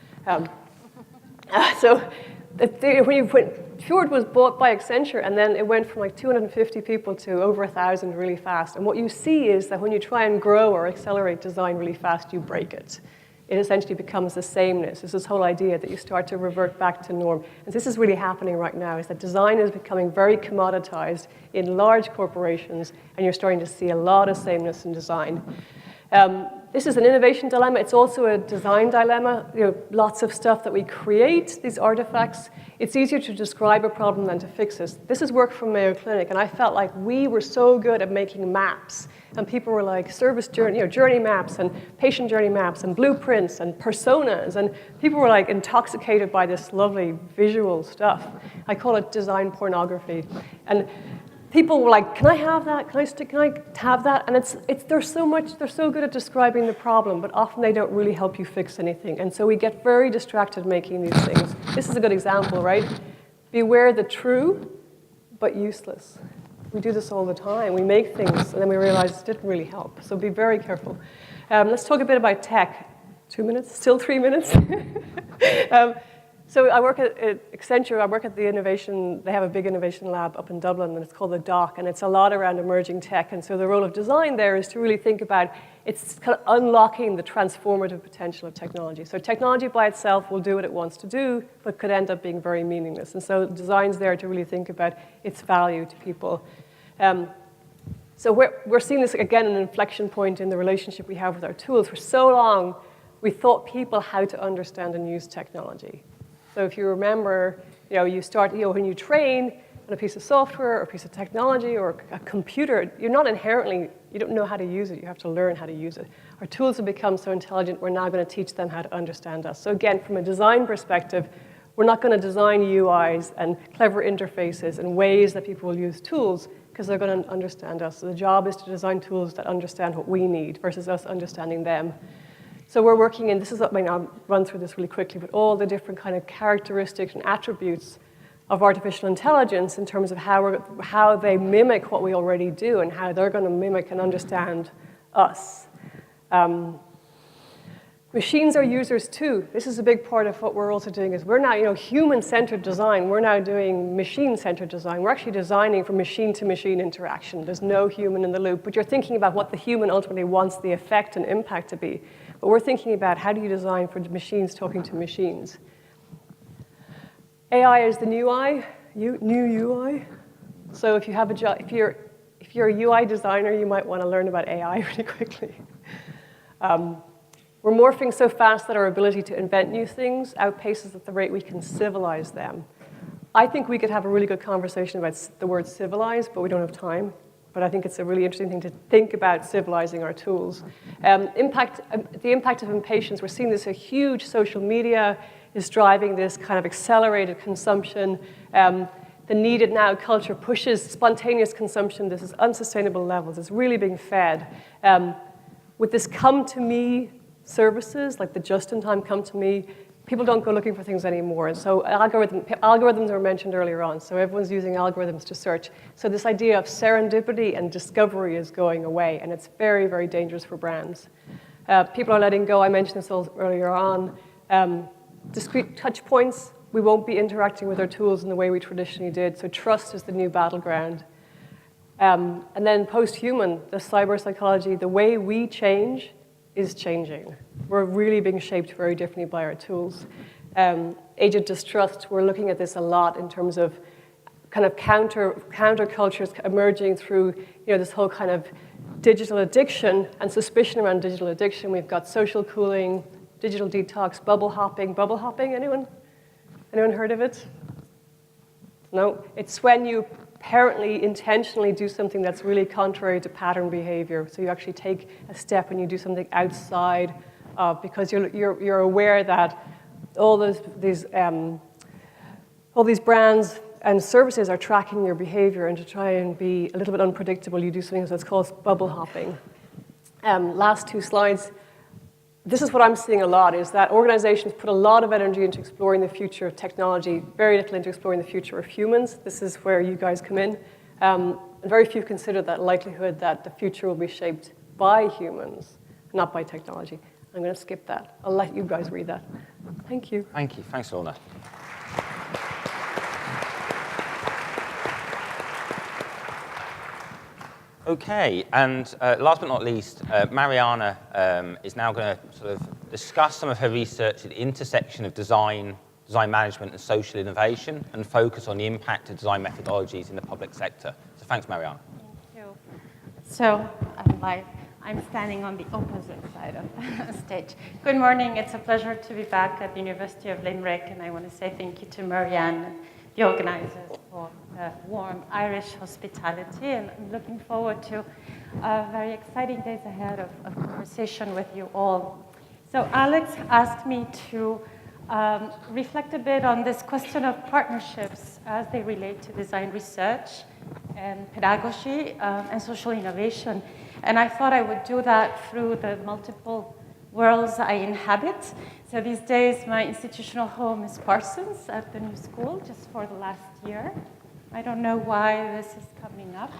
Fjord was bought by Accenture, and then it went from like 250 people to over 1,000 really fast. And what you see is that when you try and grow or accelerate design really fast, you break it. It essentially becomes the sameness. It's this whole idea that you start to revert back to norm. And this is really happening right now, is that design is becoming very commoditized in large corporations, and you're starting to see a lot of sameness in design. This is an innovation dilemma. It's also a design dilemma. Lots of stuff that we create, these artifacts, it's easier to describe a problem than to fix it. This is work from Mayo Clinic, and I felt like we were so good at making maps. And people were like service journey, journey maps and patient journey maps and blueprints and personas. And people were like intoxicated by this lovely visual stuff. I call it design pornography. And people were like, can I have that? Can I have that? And they're so good at describing the problem, but often they don't really help you fix anything. And so we get very distracted making these things. This is a good example, right? Beware the true, but useless. We do this all the time. We make things, and then we realize it didn't really help. So be very careful. Let's talk a bit about tech. 2 minutes? Still 3 minutes? So I work at Accenture. I work at the innovation. They have a big innovation lab up in Dublin, and it's called the DOC, and it's a lot around emerging tech. And so the role of design there is to really think about it's kind of unlocking the transformative potential of technology. So technology by itself will do what it wants to do, but could end up being very meaningless. And so design's there to really think about its value to people. So we're seeing this, again, an inflection point in the relationship we have with our tools. For so long, we taught people how to understand and use technology. So if you remember, you start, when you train on a piece of software or a piece of technology or a computer, you don't know how to use it. You have to learn how to use it. Our tools have become so intelligent, we're now going to teach them how to understand us. So again, from a design perspective, we're not going to design UIs and clever interfaces and ways that people will use tools because they're going to understand us. So the job is to design tools that understand what we need versus us understanding them. So we're working in, I'll run through this really quickly, but all the different kind of characteristics and attributes of artificial intelligence in terms of how they mimic what we already do and how they're going to mimic and understand us. Machines are users too. This is a big part of what we're also doing is we're now, human-centered design. We're now doing machine-centered design. We're actually designing for machine-to-machine interaction. There's no human in the loop, but you're thinking about what the human ultimately wants the effect and impact to be. But we're thinking about how do you design for machines talking to machines. AI is the new UI. So if you have a job, if you're a UI designer, you might want to learn about AI really quickly. We're morphing so fast that our ability to invent new things outpaces at the rate we can civilize them. I think we could have a really good conversation about the word civilize, but we don't have time. But I think it's a really interesting thing to think about civilizing our tools. The impact of impatience, we're seeing this, a huge social media is driving this kind of accelerated consumption. The needed now culture pushes spontaneous consumption. This is unsustainable levels. It's really being fed. With this come to me services, like the just-in-time come to me, people don't go looking for things anymore. And so algorithms were mentioned earlier on. So everyone's using algorithms to search. So this idea of serendipity and discovery is going away, and it's very, very dangerous for brands. People are letting go. I mentioned this earlier on. Discrete touch points. We won't be interacting with our tools in the way we traditionally did. So trust is the new battleground. And then post-human, the cyber psychology, the way we change is changing. We're really being shaped very differently by our tools. Age of distrust, we're looking at this a lot in terms of kind of counter cultures emerging through this whole kind of digital addiction and suspicion around digital addiction. We've got social cooling, digital detox, bubble hopping. Bubble hopping, anyone? Anyone heard of it? No? It's when you apparently intentionally do something that's really contrary to pattern behavior. So you actually take a step and you do something outside of, because you're aware that all these brands and services are tracking your behavior, and to try and be a little bit unpredictable, you do something that's called bubble hopping. Last 2 slides. this is what I'm seeing a lot, is that organizations put a lot of energy into exploring the future of technology, very little into exploring the future of humans. This is where you guys come in. And very few consider that likelihood that the future will be shaped by humans, not by technology. I'm going to skip that. I'll let you guys read that. Thank you. Thank you. Thanks, Lorna. Okay, and last but not least, Mariana is now going to sort of discuss some of her research at the intersection of design management and social innovation, and focus on the impact of design methodologies in the public sector. So thanks, Mariana. Thank you. So I'm standing on the opposite side of the stage. Good morning. It's a pleasure to be back at the University of Limerick, and I want to say thank you to Marianne and the organizers for the warm Irish hospitality, and I'm looking forward to very exciting days ahead of conversation with you all. So Alex asked me to reflect a bit on this question of partnerships as they relate to design research and pedagogy and social innovation. And I thought I would do that through the multiple worlds I inhabit. So these days, my institutional home is Parsons at the new school, just for the last year. I don't know why this is coming up.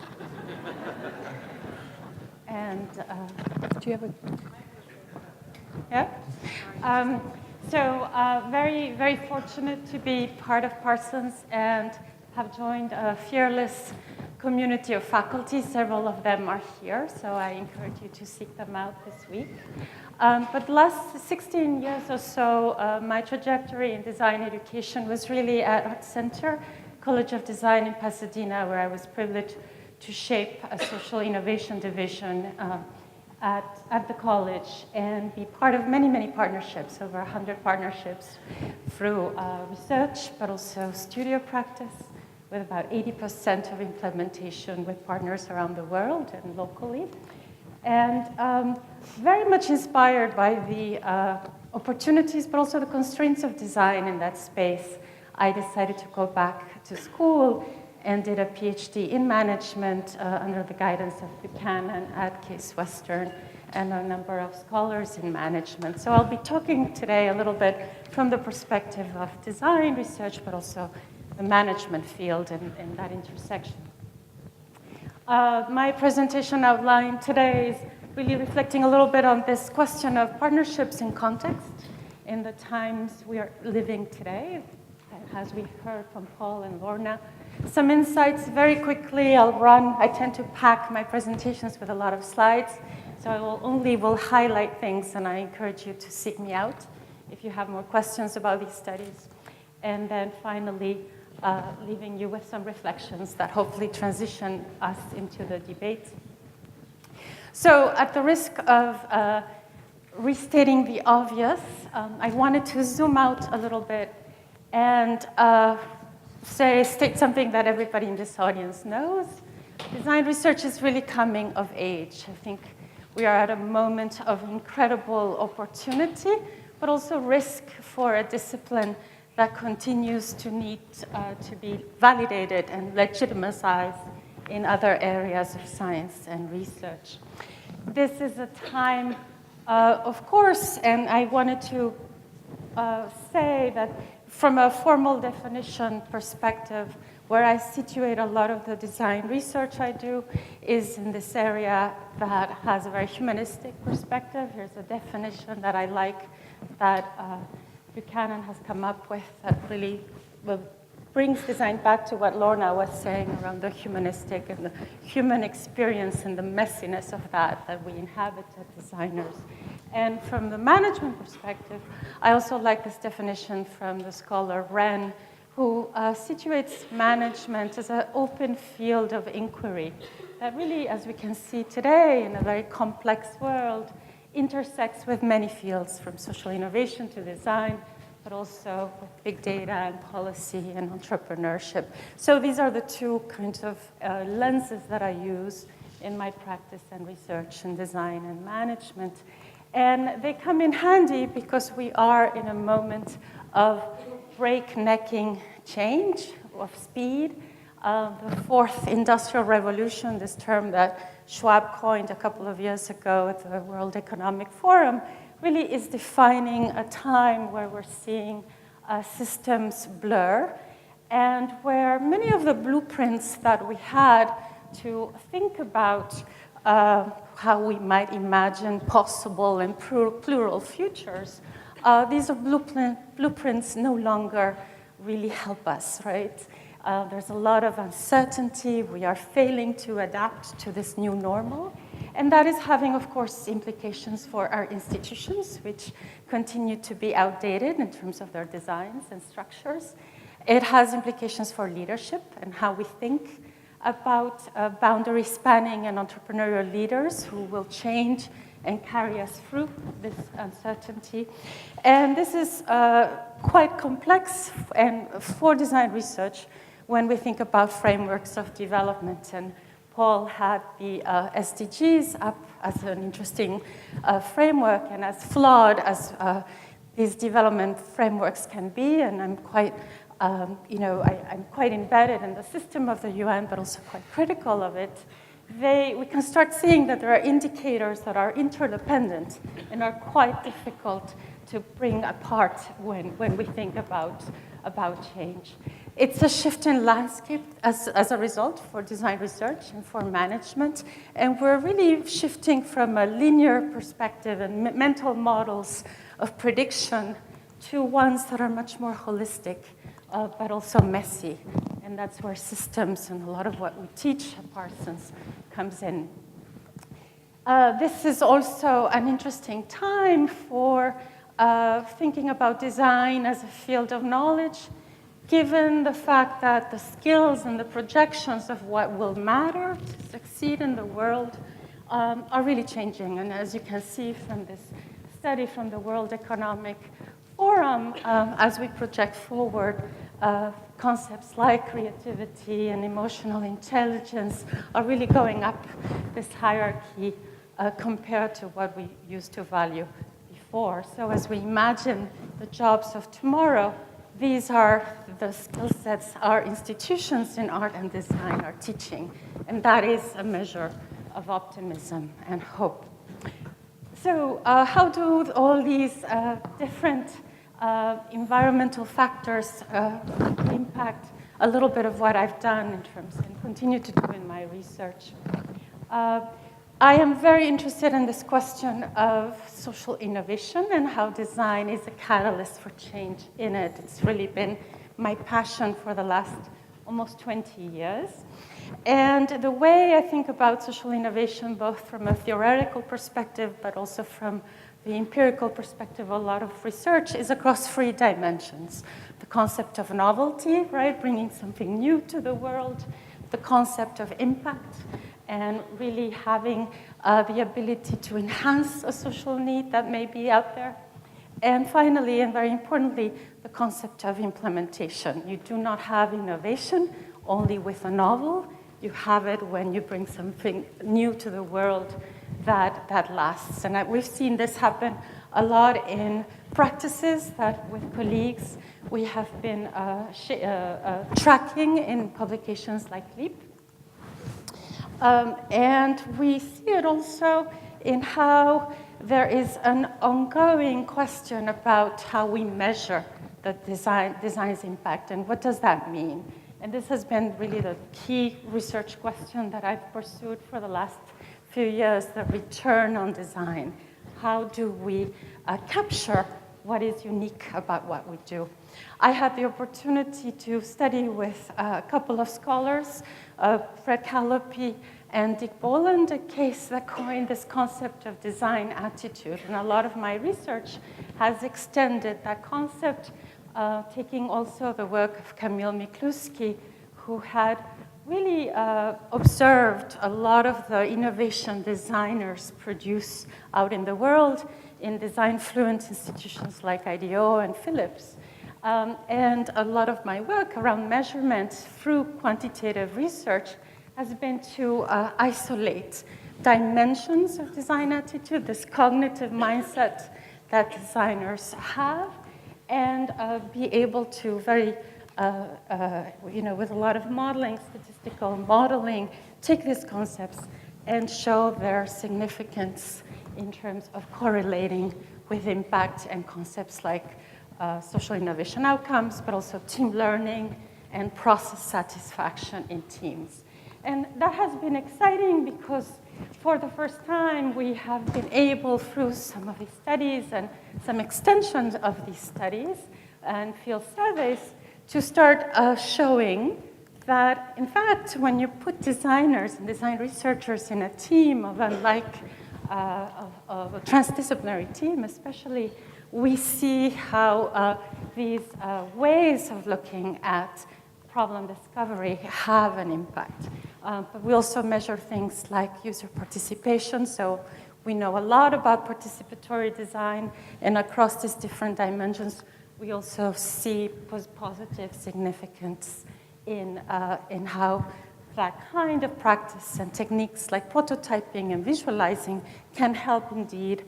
And Do you have a... Yeah? So very, very fortunate to be part of Parsons and have joined a fearless community of faculty. Several of them are here, so I encourage you to seek them out this week. But the last 16 years or so, my trajectory in design education was really at Art Center, College of Design in Pasadena, where I was privileged to shape a social innovation division at the college and be part of many, many partnerships, over 100 partnerships through research, but also studio practice, with about 80% of implementation with partners around the world and locally. And very much inspired by the opportunities, but also the constraints of design in that space, I decided to go back to school and did a PhD in management under the guidance of Buchanan at Case Western and a number of scholars in management. So I'll be talking today a little bit from the perspective of design research, but also the management field and that intersection. My presentation outline today is really reflecting a little bit on this question of partnerships in context in the times we are living today, as we heard from Paul and Lorna. Some insights very quickly. I tend to pack my presentations with a lot of slides, so I will highlight things, and I encourage you to seek me out if you have more questions about these studies. And then finally, leaving you with some reflections that hopefully transition us into the debate. So at the risk of restating the obvious, I wanted to zoom out a little bit and state something that everybody in this audience knows. Design research is really coming of age. I think we are at a moment of incredible opportunity, but also risk for a discipline that continues to need to be validated and legitimized in other areas of science and research. This is a time, of course, and I wanted to say that from a formal definition perspective, where I situate a lot of the design research I do is in this area that has a very humanistic perspective. Here's a definition that I like that Buchanan has come up with that really brings design back to what Lorna was saying around the humanistic and the human experience and the messiness of that we inhabit as designers. And from the management perspective, I also like this definition from the scholar Wren, who situates management as an open field of inquiry that really, as we can see today in a very complex world, intersects with many fields, from social innovation to design, but also with big data and policy and entrepreneurship. So these are the two kinds of lenses that I use in my practice and research in design and management. And they come in handy because we are in a moment of breaknecking change, of speed. The fourth industrial revolution, this term that Schwab coined a couple of years ago at the World Economic Forum, really is defining a time where we're seeing systems blur, and where many of the blueprints that we had to think about how we might imagine possible and plural futures, these are blueprints no longer really help us, right? There's a lot of uncertainty. We are failing to adapt to this new normal. And that is having, of course, implications for our institutions, which continue to be outdated in terms of their designs and structures. It has implications for leadership and how we think about boundary spanning and entrepreneurial leaders who will change and carry us through this uncertainty. And this is quite complex and for design research when we think about frameworks of development. And Paul had the SDGs up as an interesting framework, and as flawed as these development frameworks can be, and I'm quite I'm quite embedded in the system of the UN, but also quite critical of it. We can start seeing that there are indicators that are interdependent and are quite difficult to bring apart when we think about change. It's a shift in landscape as a result for design research and for management, and we're really shifting from a linear perspective and mental models of prediction to ones that are much more holistic, but also messy. And that's where systems and a lot of what we teach at Parsons comes in. This is also an interesting time for thinking about design as a field of knowledge, given the fact that the skills and the projections of what will matter to succeed in the world are really changing. And as you can see from this study from the World Economic Forum, as we project forward, concepts like creativity and emotional intelligence are really going up this hierarchy compared to what we used to value before. So as we imagine the jobs of tomorrow, these are the skill sets our institutions in art and design are teaching. And that is a measure of optimism and hope. So how do all these different environmental factors impact a little bit of what I've done in terms and continue to do in my research? I am very interested in this question of social innovation and how design is a catalyst for change in it. It's really been my passion for the last almost 20 years. And the way I think about social innovation, both from a theoretical perspective, but also from the empirical perspective, a lot of research is across 3 dimensions. The concept of novelty, right, bringing something new to the world, the concept of impact, and really having the ability to enhance a social need that may be out there. And finally, and very importantly, the concept of implementation. You do not have innovation only with a novel. You have it when you bring something new to the world that lasts. And we've seen this happen a lot in practices that with colleagues we have been tracking in publications like LEAP. And we see it also in how there is an ongoing question about how we measure the design's impact and what does that mean. And this has been really the key research question that I've pursued for the last few years, the return on design. How do we capture what is unique about what we do? I had the opportunity to study with a couple of scholars, Fred Calliope and Dick Boland, a case that coined this concept of design attitude. And a lot of my research has extended that concept, taking also the work of Kamil Mikluski, who had really observed a lot of the innovation designers produce out in the world in design-fluent institutions like IDEO and Philips. And a lot of my work around measurement through quantitative research has been to isolate dimensions of design attitude, this cognitive mindset that designers have, and be able to very, with a lot of modeling, statistical modeling, take these concepts and show their significance in terms of correlating with impact and concepts like social innovation outcomes, but also team learning and process satisfaction in teams. And that has been exciting because for the first time, we have been able, through some of these studies and some extensions of these studies and field surveys, to start showing that, in fact, when you put designers and design researchers in a team of a transdisciplinary team, especially, we see how these ways of looking at problem discovery have an impact. But we also measure things like user participation. So we know a lot about participatory design, and across these different dimensions, we also see positive significance in how that kind of practice and techniques like prototyping and visualizing can help indeed,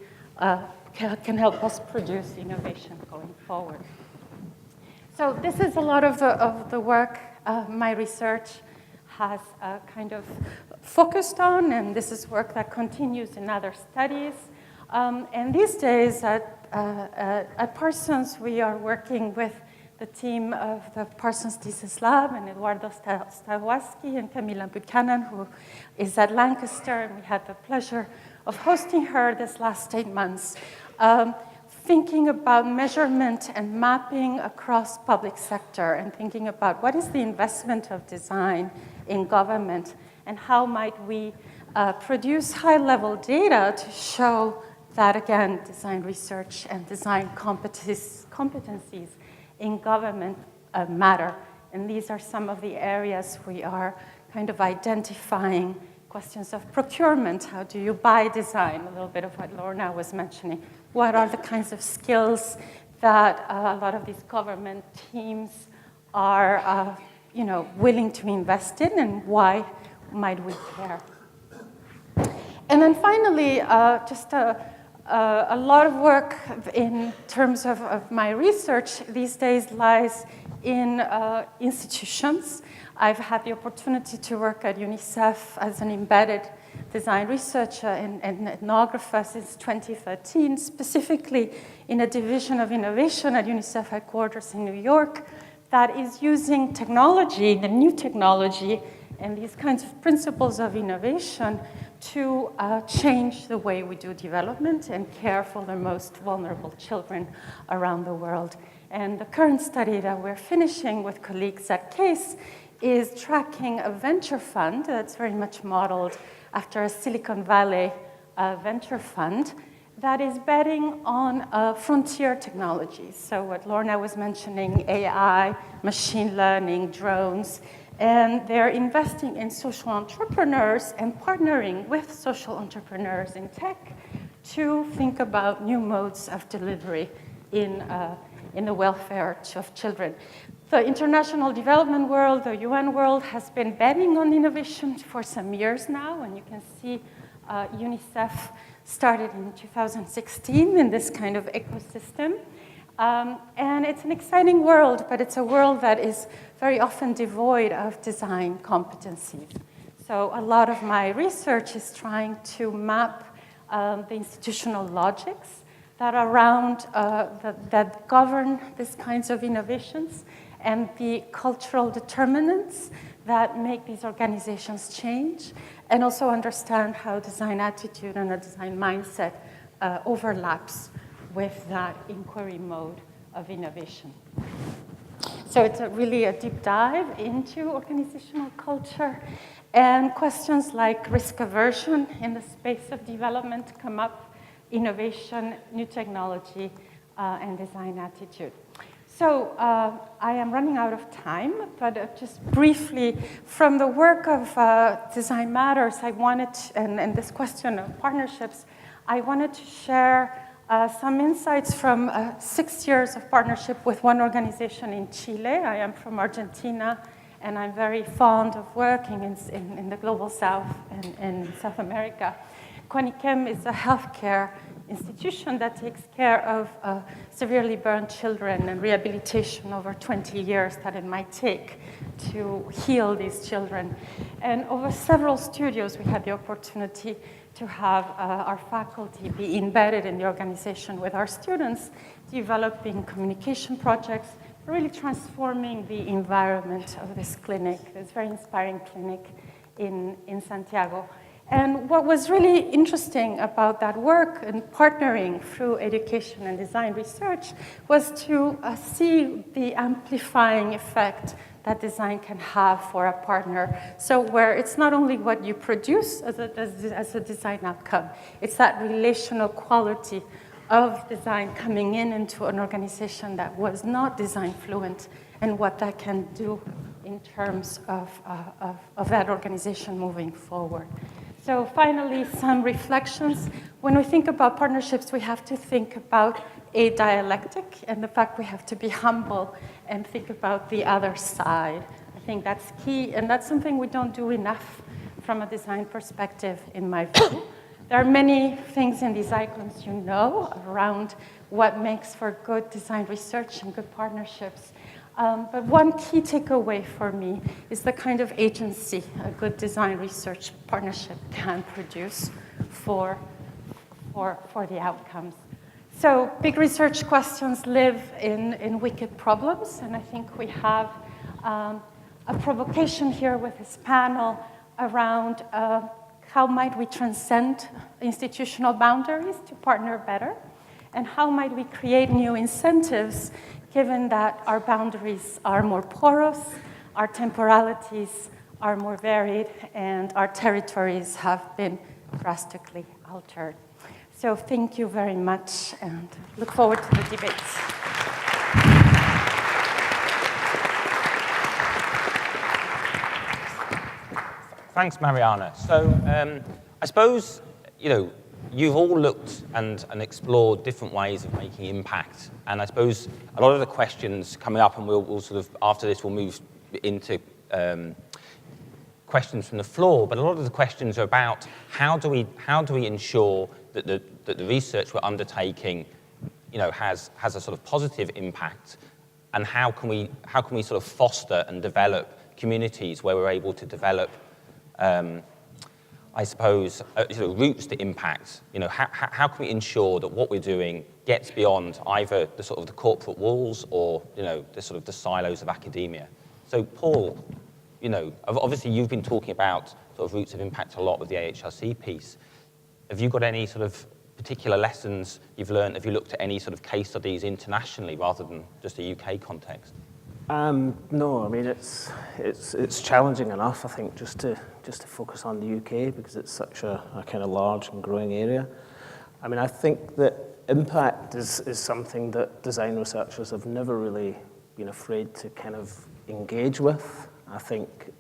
can help us produce innovation going forward. So this is a lot of the work my research has kind of focused on, and this is work that continues in other studies. And these days at Parsons, we are working with the team of the Parsons Thesis Lab and Eduardo Stawoski and Camila Buchanan, who is at Lancaster, and we had the pleasure of hosting her this last 8 months. Thinking about measurement and mapping across public sector and thinking about what is the investment of design in government and how might we produce high-level data to show that, again, design research and design competencies in government matter. And these are some of the areas we are kind of identifying: questions of procurement, how do you buy design, a little bit of what Lorna was mentioning. What are the kinds of skills that a lot of these government teams are willing to invest in, and why might we care? And then finally, just a lot of work in terms of my research these days lies in institutions. I've had the opportunity to work at UNICEF as an embedded design researcher and ethnographer since 2013, specifically in a division of innovation at UNICEF headquarters in New York that is using technology, the new technology, and these kinds of principles of innovation to change the way we do development and care for the most vulnerable children around the world. And the current study that we're finishing with colleagues at CASE is tracking a venture fund that's very much modeled after a Silicon Valley venture fund that is betting on frontier technologies. So what Lorna was mentioning, AI, machine learning, drones, and they're investing in social entrepreneurs and partnering with social entrepreneurs in tech to think about new modes of delivery in the welfare of children. The international development world, the UN world, has been betting on innovation for some years now, and you can see UNICEF started in 2016 in this kind of ecosystem. And it's an exciting world, but it's a world that is very often devoid of design competencies. So a lot of my research is trying to map the institutional logics that are around, that govern these kinds of innovations, and the cultural determinants that make these organizations change, and also understand how design attitude and a design mindset overlaps with that inquiry mode of innovation. So it's really a deep dive into organizational culture, and questions like risk aversion in the space of development come up, innovation, new technology, and design attitude. So I am running out of time, but just briefly, from the work of Design Matters, I wanted, and this question of partnerships, I wanted to share some insights from 6 years of partnership with one organization in Chile. I am from Argentina, and I'm very fond of working in the Global South and in South America. Quanichem is a healthcare institution that takes care of severely burned children and rehabilitation over 20 years that it might take to heal these children. And over several studios, we had the opportunity to have our faculty be embedded in the organization with our students, developing communication projects, really transforming the environment of this clinic, this very inspiring clinic in Santiago. And what was really interesting about that work and partnering through education and design research was to see the amplifying effect that design can have for a partner. So where it's not only what you produce as a design outcome, it's that relational quality of design coming into an organization that was not design fluent and what that can do in terms of that organization moving forward. So finally, some reflections. When we think about partnerships, we have to think about a dialectic and the fact we have to be humble and think about the other side. I think that's key, and that's something we don't do enough from a design perspective, in my view. There are many things in these icons you know around what makes for good design research and good partnerships. But one key takeaway for me is the kind of agency a good design research partnership can produce for the outcomes. So big research questions live in wicked problems, and I think we have a provocation here with this panel around how might we transcend institutional boundaries to partner better, and how might we create new incentives given that our boundaries are more porous, our temporalities are more varied, and our territories have been drastically altered. So thank you very much, and look forward to the debates. Thanks, Mariana. So I suppose, you've all looked and explored different ways of making impact. And I suppose a lot of the questions coming up, and we'll sort of, after this, we'll move into questions from the floor, but a lot of the questions are about how do we ensure that the research we're undertaking, has a sort of positive impact, and how can we sort of foster and develop communities where we're able to develop I suppose, routes to impact. How can we ensure that what we're doing gets beyond either the sort of the corporate walls or, the sort of the silos of academia? So, Paul, obviously you've been talking about sort of routes of impact a lot with the AHRC piece. Have you got any sort of particular lessons you've learned? Have you looked at any sort of case studies internationally rather than just a UK context? No, I mean it's challenging enough, I think, just to focus on the UK because it's such a kind of large and growing area. I mean, I think that impact is something that design researchers have never really been afraid to kind of engage with. I think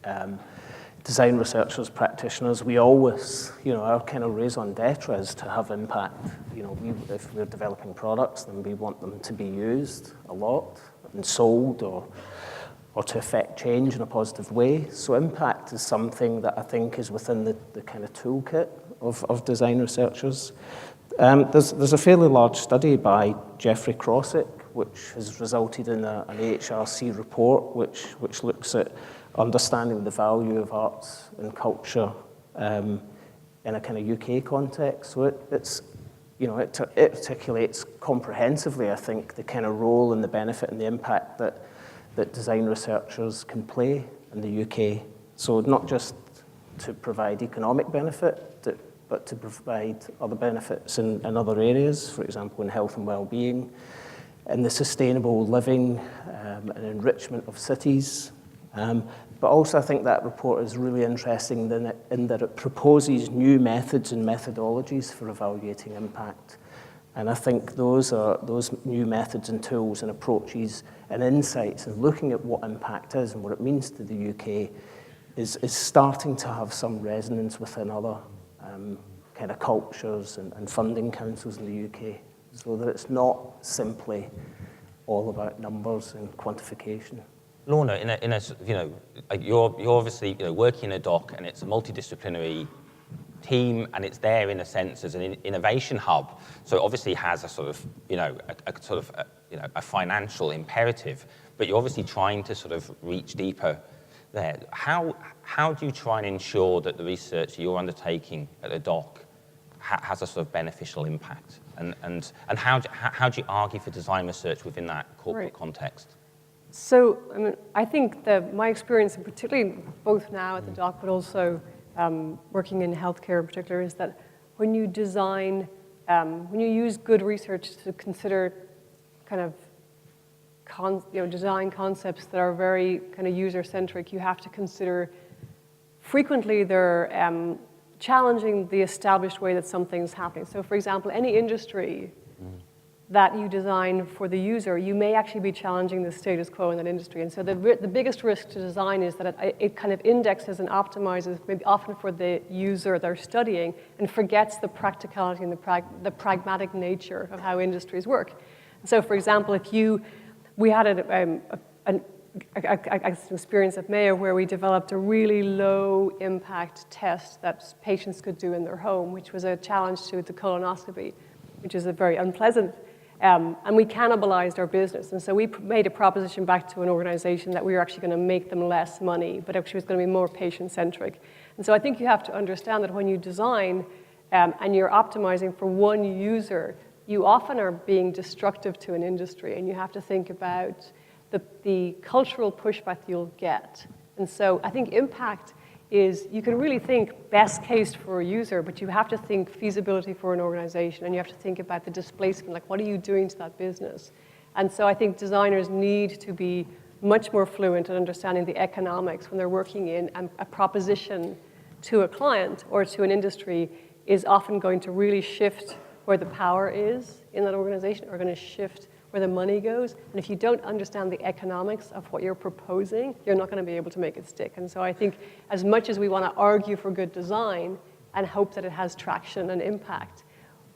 design researchers, practitioners, we always, our kind of raison d'etre is to have impact. If we're developing products, then we want them to be used a lot and sold or to affect change in a positive way. So impact is something that I think is within the kind of toolkit of design researchers. There's a fairly large study by Jeffrey Crossick, which has resulted in an AHRC report, which looks at understanding the value of arts and culture in a kind of UK context. So it articulates comprehensively, I think, the kind of role and the benefit and the impact that design researchers can play in the UK. So not just to provide economic benefit, but to provide other benefits in other areas, for example, in health and well-being, in the sustainable living and enrichment of cities. But also I think that report is really interesting in that it proposes new methods and methodologies for evaluating impact. And I think those new methods and tools and approaches and insights and looking at what impact is and what it means to the UK is starting to have some resonance within other kind of cultures and funding councils in the UK, so that it's not simply all about numbers and quantification. Lorna, you're obviously working in a doc, and it's a multidisciplinary team, and it's there in a sense as an innovation hub. So it obviously has a sort of, a financial imperative, but you're obviously trying to sort of reach deeper there. How do you try and ensure that the research you're undertaking at the doc has a sort of beneficial impact? And how do you argue for design research within that corporate context? So, I mean, I think my experience, and particularly both now at the doc, but also working in healthcare in particular, is that when you design, when you use good research to consider kind of design concepts that are very kind of user-centric, you have to consider frequently they're challenging the established way that something's happening. So, for example, any industry that you design for the user, you may actually be challenging the status quo in that industry. And so the biggest risk to design is that it kind of indexes and optimizes, maybe often for the user they're studying, and forgets the practicality and the pragmatic nature of how industries work. So, for example, we had an experience at Mayo where we developed a really low impact test that patients could do in their home, which was a challenge to the colonoscopy, which is a very unpleasant, and we cannibalized our business. And so we made a proposition back to an organization that we were actually going to make them less money, but actually it was going to be more patient-centric. And so I think you have to understand that when you design and you're optimizing for one user, you often are being destructive to an industry, and you have to think about the cultural pushback you'll get. And so I think impact is, you can really think best case for a user, but you have to think feasibility for an organization, and you have to think about the displacement, like what are you doing to that business? And so I think designers need to be much more fluent in understanding the economics when they're working in a proposition to a client or to an industry is often going to really shift where the power is in that organization, or going to shift where the money goes. And if you don't understand the economics of what you're proposing, you're not going to be able to make it stick. And so I think as much as we want to argue for good design and hope that it has traction and impact,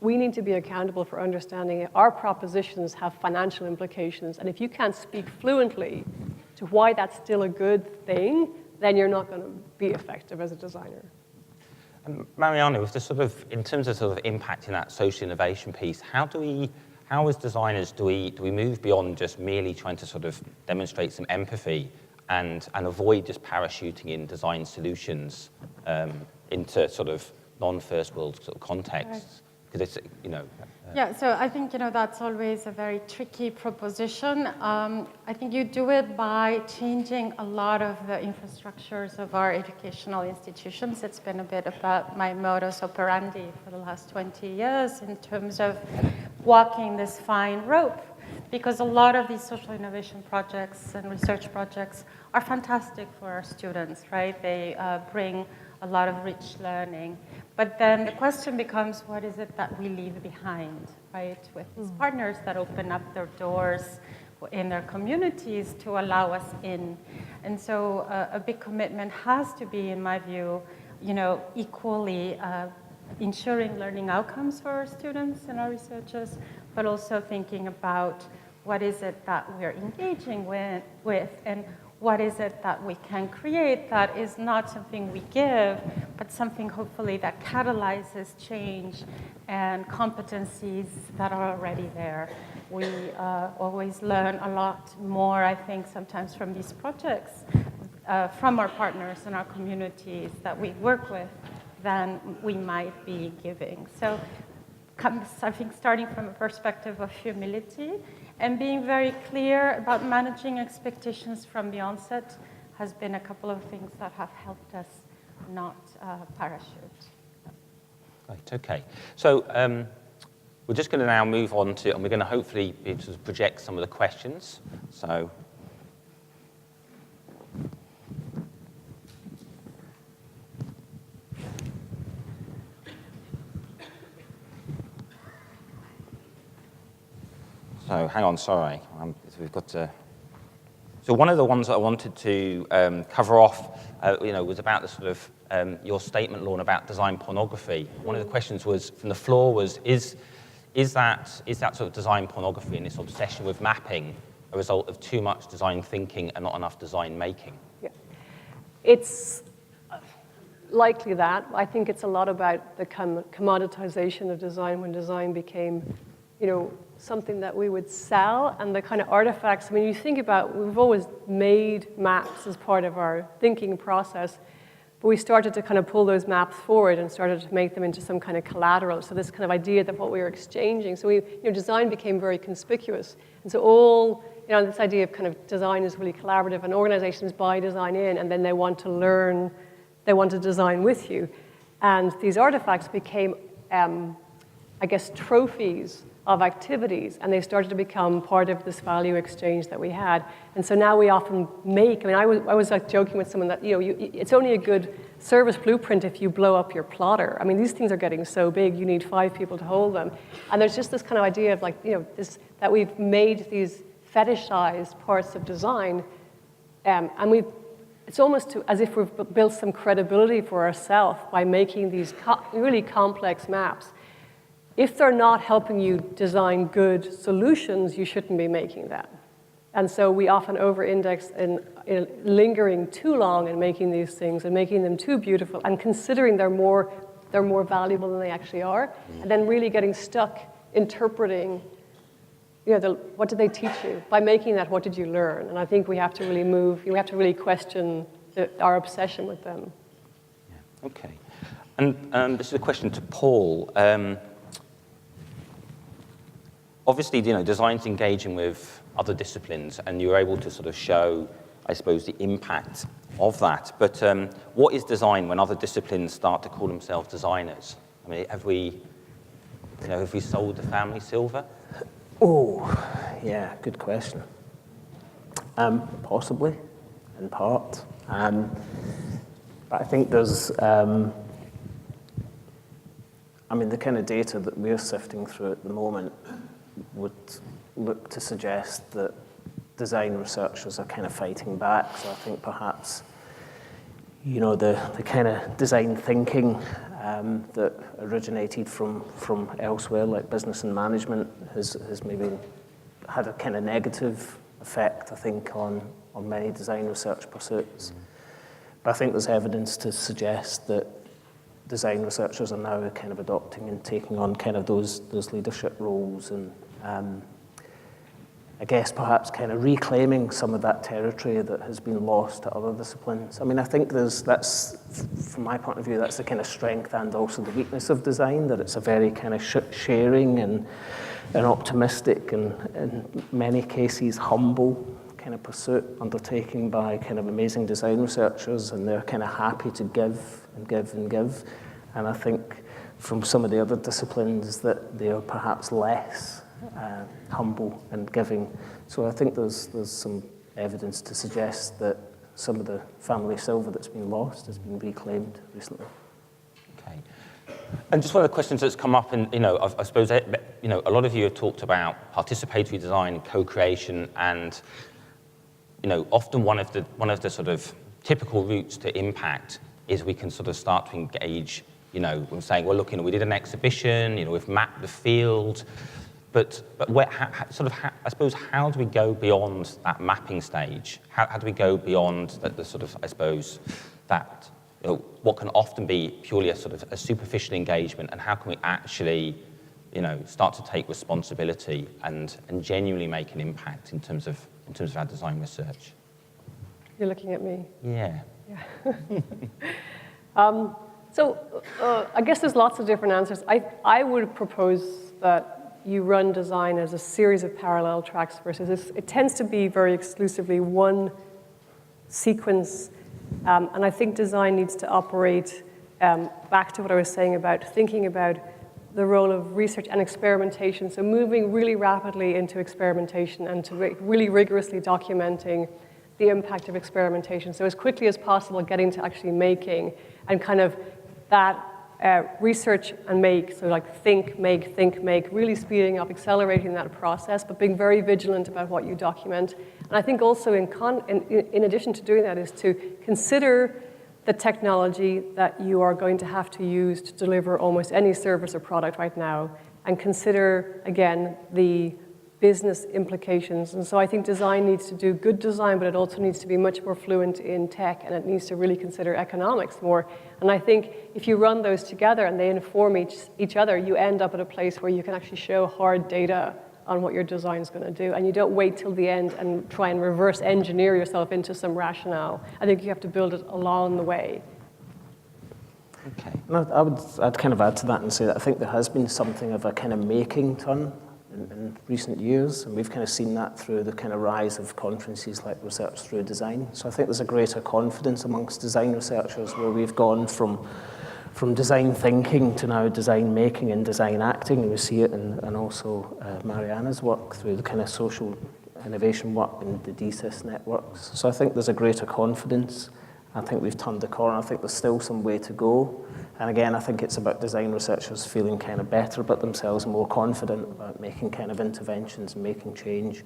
we need to be accountable for understanding our propositions have financial implications. And if you can't speak fluently to why that's still a good thing, then you're not going to be effective as a designer. Mariana, with the sort of, in terms of sort of impacting that social innovation piece, how as designers do we move beyond just merely trying to sort of demonstrate some empathy and avoid just parachuting in design solutions into sort of non-first world sort of contexts? Because it's, Yeah, so I think, that's always a very tricky proposition. I think you do it by changing a lot of the infrastructures of our educational institutions. It's been a bit about my modus operandi for the last 20 years in terms of walking this fine rope, because a lot of these social innovation projects and research projects are fantastic for our students, right? They bring a lot of rich learning. But then the question becomes, what is it that we leave behind, right? With these partners that open up their doors in their communities to allow us in. And so a big commitment has to be, in my view, equally ensuring learning outcomes for our students and our researchers, but also thinking about what is it that we're engaging with and what is it that we can create that is not something we give, but something hopefully that catalyzes change and competencies that are already there. We always learn a lot more, I think, sometimes from these projects, from our partners and our communities that we work with than we might be giving. So I think starting from a perspective of humility and being very clear about managing expectations from the onset has been a couple of things that have helped us not parachute. Right, okay. So we're just going to now move on to, and we're going to hopefully be able to project some of the questions. So hang on, sorry. We've got to. So one of the ones that I wanted to cover off, was about the sort of your statement, Lorna, about design pornography. One of the questions was from the floor was, is that sort of design pornography and this obsession with mapping a result of too much design thinking and not enough design making? Yeah, it's. likely that. I think it's a lot about the commoditization of design when design became, something that we would sell, and the kind of artifacts. I mean, you think about, we've always made maps as part of our thinking process, but we started to kind of pull those maps forward and started to make them into some kind of collateral. So this kind of idea that what we were exchanging. So design became very conspicuous. And so this idea of kind of design is really collaborative, and organizations buy design in, and then they want to learn, they want to design with you. And these artifacts became, I guess, trophies of activities, and they started to become part of this value exchange that we had. And so now we often make, I was like joking with someone that, it's only a good service blueprint if you blow up your plotter. I mean, these things are getting so big, you need 5 people to hold them. And there's just this kind of idea of like, that we've made these fetishized parts of design, and it's almost as if we've built some credibility for ourselves by making these really complex maps. If they're not helping you design good solutions, you shouldn't be making that. And so we often over-index in lingering too long in making these things and making them too beautiful and considering they're more valuable than they actually are, and then really getting stuck interpreting, what did they teach you? By making that, what did you learn? And I think we have to really we have to really question our obsession with them. Yeah. Okay. And this is a question to Paul. Obviously, design's engaging with other disciplines, and you're able to sort of show, I suppose, the impact of that. But what is design when other disciplines start to call themselves designers? I mean, have we sold the family silver? Oh, yeah, good question. Possibly, in part. But I think there's, the kind of data that we're sifting through at the moment would look to suggest that design researchers are kind of fighting back. So I think perhaps, the kind of design thinking that originated from elsewhere, like business and management, has maybe had a kind of negative effect, I think, on many design research pursuits. But I think there's evidence to suggest that design researchers are now kind of adopting and taking on kind of those leadership roles, and I guess perhaps kind of reclaiming some of that territory that has been lost to other disciplines. I mean, I think that's, from my point of view, that's the kind of strength and also the weakness of design, that it's a very kind of sharing and optimistic and in many cases humble kind of pursuit undertaken by kind of amazing design researchers, and they're kind of happy to give and give and give. And I think from some of the other disciplines that they are perhaps less humble and giving. So I think there's some evidence to suggest that some of the family silver that's been lost has been reclaimed recently. Okay. And just one of the questions that's come up, and I suppose a lot of you have talked about participatory design, co-creation, and often one of the sort of typical routes to impact is we can sort of start to engage. We're saying, well, look, we did an exhibition, we've mapped the field. But I suppose, how do we go beyond that mapping stage? How do we go beyond the sort of, I suppose, that, what can often be purely a sort of a superficial engagement, and how can we actually, start to take responsibility and genuinely make an impact in terms of our design research? You're looking at me. Yeah. I guess there's lots of different answers. I would propose that you run design as a series of parallel tracks versus it tends to be very exclusively one sequence, and I think design needs to operate back to what I was saying about thinking about the role of research and experimentation, so moving really rapidly into experimentation and to really rigorously documenting the impact of experimentation. So as quickly as possible getting to actually making, and kind of that research and make, so like think, make, really speeding up, accelerating that process, but being very vigilant about what you document. And I think also in addition to doing that is to consider the technology that you are going to have to use to deliver almost any service or product right now, and consider, again, the business implications. And so I think design needs to do good design, but it also needs to be much more fluent in tech, and it needs to really consider economics more. And I think if you run those together and they inform each other, you end up at a place where you can actually show hard data on what your design is going to do. And you don't wait till the end and try and reverse engineer yourself into some rationale. I think you have to build it along the way. Okay. I'd kind of add to that and say that I think there has been something of a kind of making turn in recent years, and we've kind of seen that through the kind of rise of conferences like Research Through Design. So I think there's a greater confidence amongst design researchers where we've gone from design thinking to now design making and design acting, and we see it in also Mariana's work through the kind of social innovation work and the DCIS networks. So I think there's a greater confidence. I think we've turned the corner. I think there's still some way to go. And again, I think it's about design researchers feeling kind of better about themselves, more confident about making kind of interventions and making change.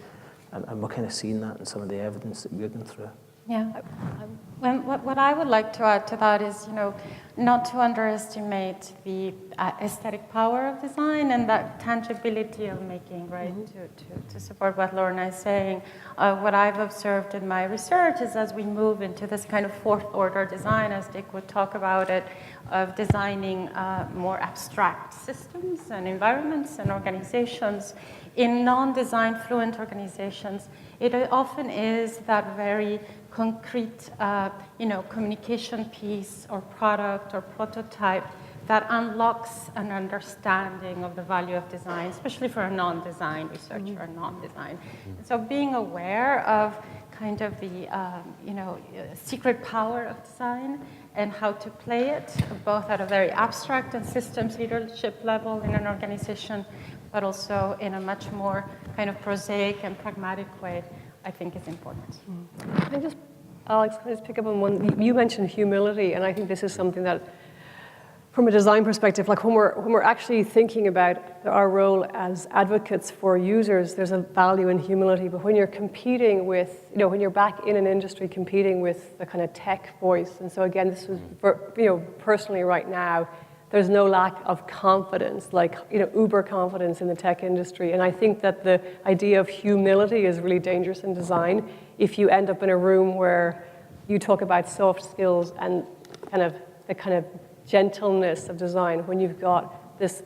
And we're kind of seeing that in some of the evidence that we're going through. Yeah. What I would like to add to that is, not to underestimate the aesthetic power of design and that tangibility of making, right? Mm-hmm. To support what Lorna is saying, what I've observed in my research is as we move into this kind of fourth order design, as Dick would talk about it, of designing more abstract systems and environments and organizations. In non-design fluent organizations, it often is that very concrete, communication piece or product or prototype that unlocks an understanding of the value of design, especially for a non-design researcher, a non-design. So being aware of kind of the, secret power of design and how to play it, both at a very abstract and systems leadership level in an organization, but also in a much more kind of prosaic and pragmatic way, I think is important. Alex, can I just pick up on one? You mentioned humility, and I think this is something that, from a design perspective, like when we're actually thinking about our role as advocates for users, there's a value in humility. But when you're competing with, when you're back in an industry competing with the kind of tech voice, and so again, this was, personally right now, there's no lack of confidence, like, uber confidence in the tech industry. And I think that the idea of humility is really dangerous in design. If you end up in a room where you talk about soft skills and the kind of gentleness of design when you've got this,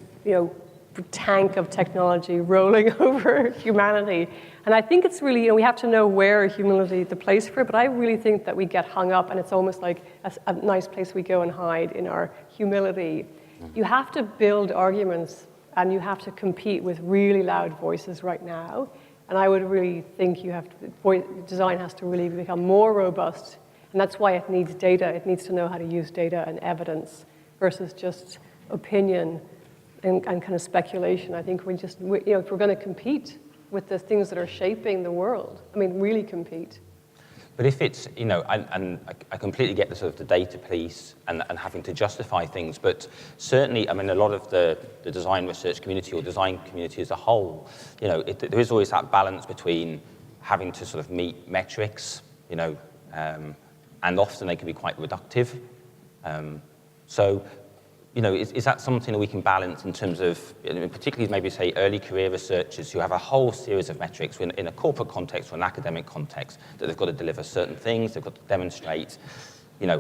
tank of technology rolling over humanity. And I think it's really, we have to know where humility, the place for it, but I really think that we get hung up and it's almost like a nice place we go and hide in our humility. You have to build arguments and you have to compete with really loud voices right now. And I would really think design has to really become more robust. And that's why it needs data. It needs to know how to use data and evidence versus just opinion and kind of speculation. I think if we're going to compete with the things that are shaping the world, really compete. But if it's, and I completely get the sort of the data piece and having to justify things, but certainly, a lot of the design research community or design community as a whole, there is always that balance between having to sort of meet metrics, and often they can be quite reductive. So, is that something that we can balance in terms of, particularly maybe say early career researchers who have a whole series of metrics in a corporate context or an academic context that they've got to deliver certain things, they've got to demonstrate,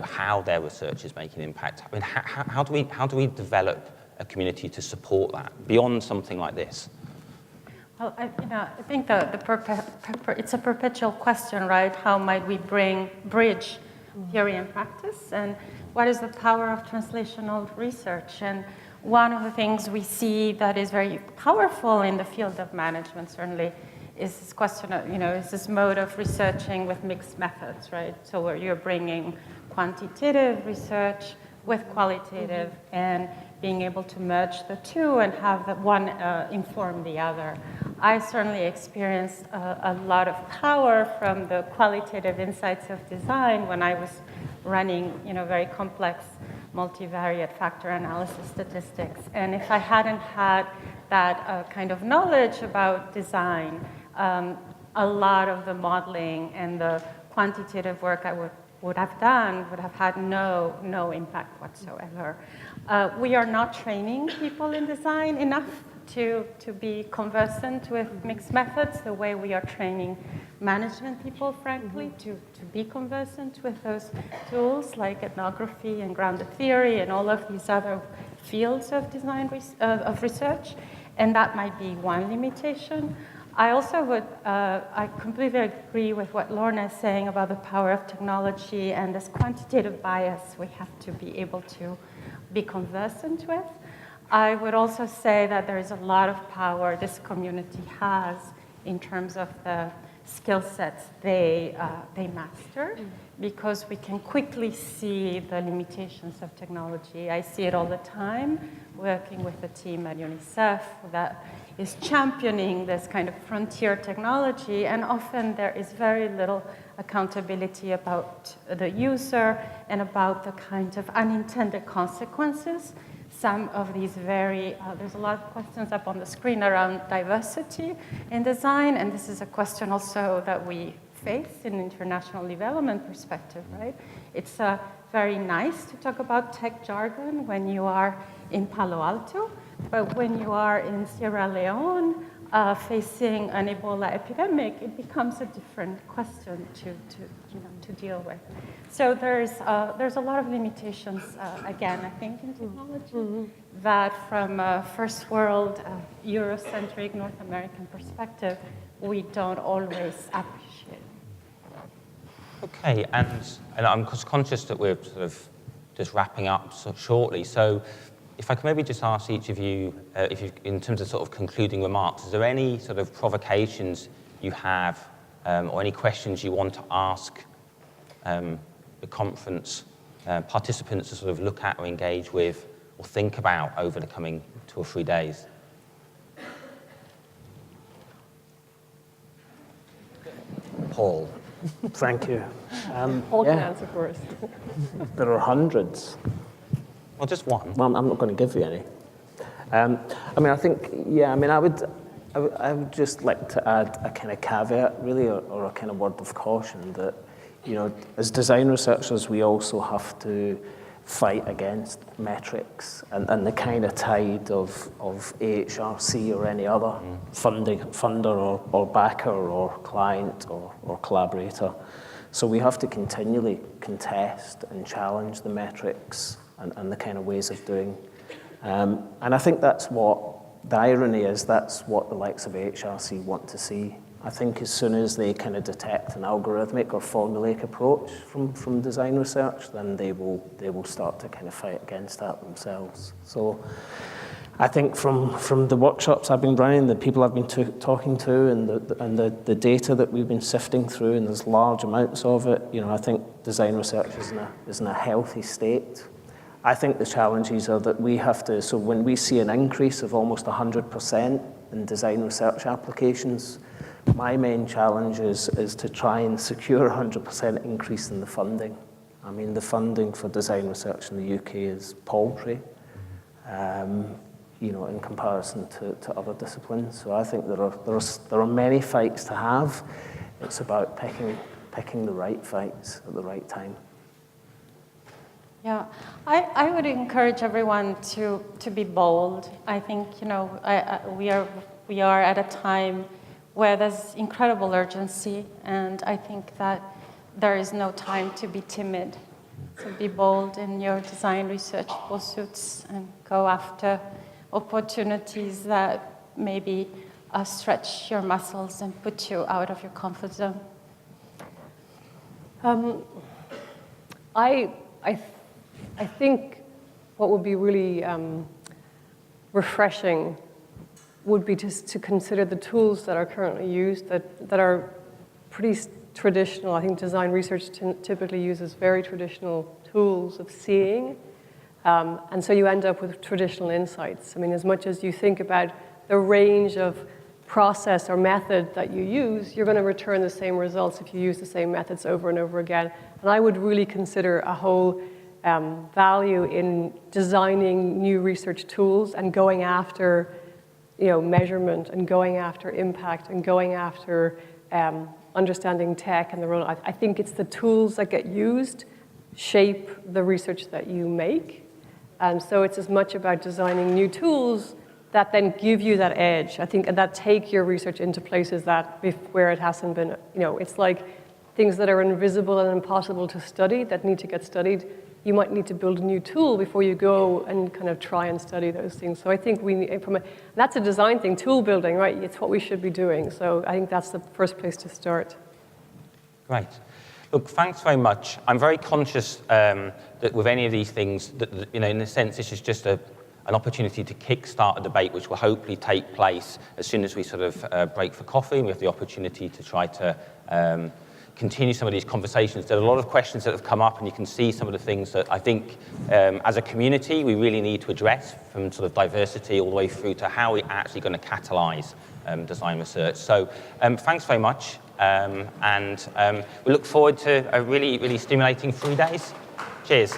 how their research is making impact. How do we develop a community to support that beyond something like this? Well, I think it's a perpetual question, right? How might we bridge theory and practice, and what is the power of translational research? And one of the things we see that is very powerful in the field of management, certainly, is this question of, is this mode of researching with mixed methods, right? So where you're bringing quantitative research with qualitative and being able to merge the two and have the one inform the other. I certainly experienced a lot of power from the qualitative insights of design when I was running, very complex multivariate factor analysis statistics. And if I hadn't had that kind of knowledge about design, a lot of the modeling and the quantitative work I would have done would have had no impact whatsoever. We are not training people in design enough to be conversant with mixed methods, the way we are training management people, frankly, to be conversant with those tools like ethnography and grounded theory and all of these other fields of design of research. And that might be one limitation. I also would, I completely agree with what Lorna is saying about the power of technology and this quantitative bias we have to be able to be conversant with. I would also say that there is a lot of power this community has in terms of the skill sets they master, because we can quickly see the limitations of technology. I see it all the time, working with a team at UNICEF that is championing this kind of frontier technology, and often there is very little accountability about the user and about the kind of unintended consequences. Some of these there's a lot of questions up on the screen around diversity in design, and this is a question also that we face in international development perspective, right? It's very nice to talk about tech jargon when you are in Palo Alto, but when you are in Sierra Leone facing an Ebola epidemic, it becomes a different question to deal with. So there's a lot of limitations, again, I think, in technology that from a first world, Eurocentric, North American perspective, we don't always appreciate. Okay, and I'm conscious that we're sort of just wrapping up shortly. So if I can maybe just ask each of you, in terms of sort of concluding remarks, is there any sort of provocations you have or any questions you want to ask the conference participants to sort of look at or engage with or think about over the coming 2 or 3 days? Paul. Thank you. Paul can answer for us. There are hundreds. Well, just one. Well, I'm not going to give you any. I mean, I think, yeah, I mean, I would just like to add a kind of caveat, really, or a kind of word of caution that, you know, as design researchers, we also have to fight against metrics and the kind of tide of AHRC or any other funder or backer or client or collaborator. So we have to continually contest and challenge the metrics and the kind of ways of doing. And I think that's what the irony is, that's what the likes of AHRC want to see. I think as soon as they kind of detect an algorithmic or formulaic approach from design research, then they will start to kind of fight against that themselves. So I think from the workshops I've been running, the people I've been talking to, and the data that we've been sifting through, and there's large amounts of it, you know, I think design research is in a healthy state. I think the challenges are that we have to, so when we see an increase of almost 100% in design research applications, my main challenge is to try and secure 100% increase in the funding. I mean, the funding for design research in the UK is paltry, you know, in comparison to other disciplines. So I think there are many fights to have. It's about picking the right fights at the right time. Yeah, I would encourage everyone to be bold. I think, you know, we are at a time where there's incredible urgency, and I think that there is no time to be timid. So be bold in your design research pursuits and go after opportunities that maybe stretch your muscles and put you out of your comfort zone. I think what would be really refreshing would be to consider the tools that are currently used that are pretty traditional. I think design research typically uses very traditional tools of seeing, and so you end up with traditional insights. I mean, as much as you think about the range of process or method that you use, you're going to return the same results if you use the same methods over and over again. And I would really consider a whole value in designing new research tools and going after, you know, measurement and going after impact and going after understanding tech and the role. I think it's the tools that get used shape the research that you make. And so it's as much about designing new tools that then give you that edge, I think, and that take your research into places where it hasn't been, it's like things that are invisible and impossible to study that need to get studied. You might need to build a new tool before you go and kind of try and study those things. So I think that's a design thing, tool building, right? It's what we should be doing. So I think that's the first place to start. Great. Look, thanks very much. I'm very conscious that with any of these things, that in a sense, this is just an opportunity to kickstart a debate which will hopefully take place as soon as we sort of break for coffee, and we have the opportunity to try to continue some of these conversations. There are a lot of questions that have come up, and you can see some of the things that I think as a community we really need to address, from sort of diversity all the way through to how we're actually going to catalyse design research. So thanks very much, and we look forward to a really, really stimulating 3 days. Cheers.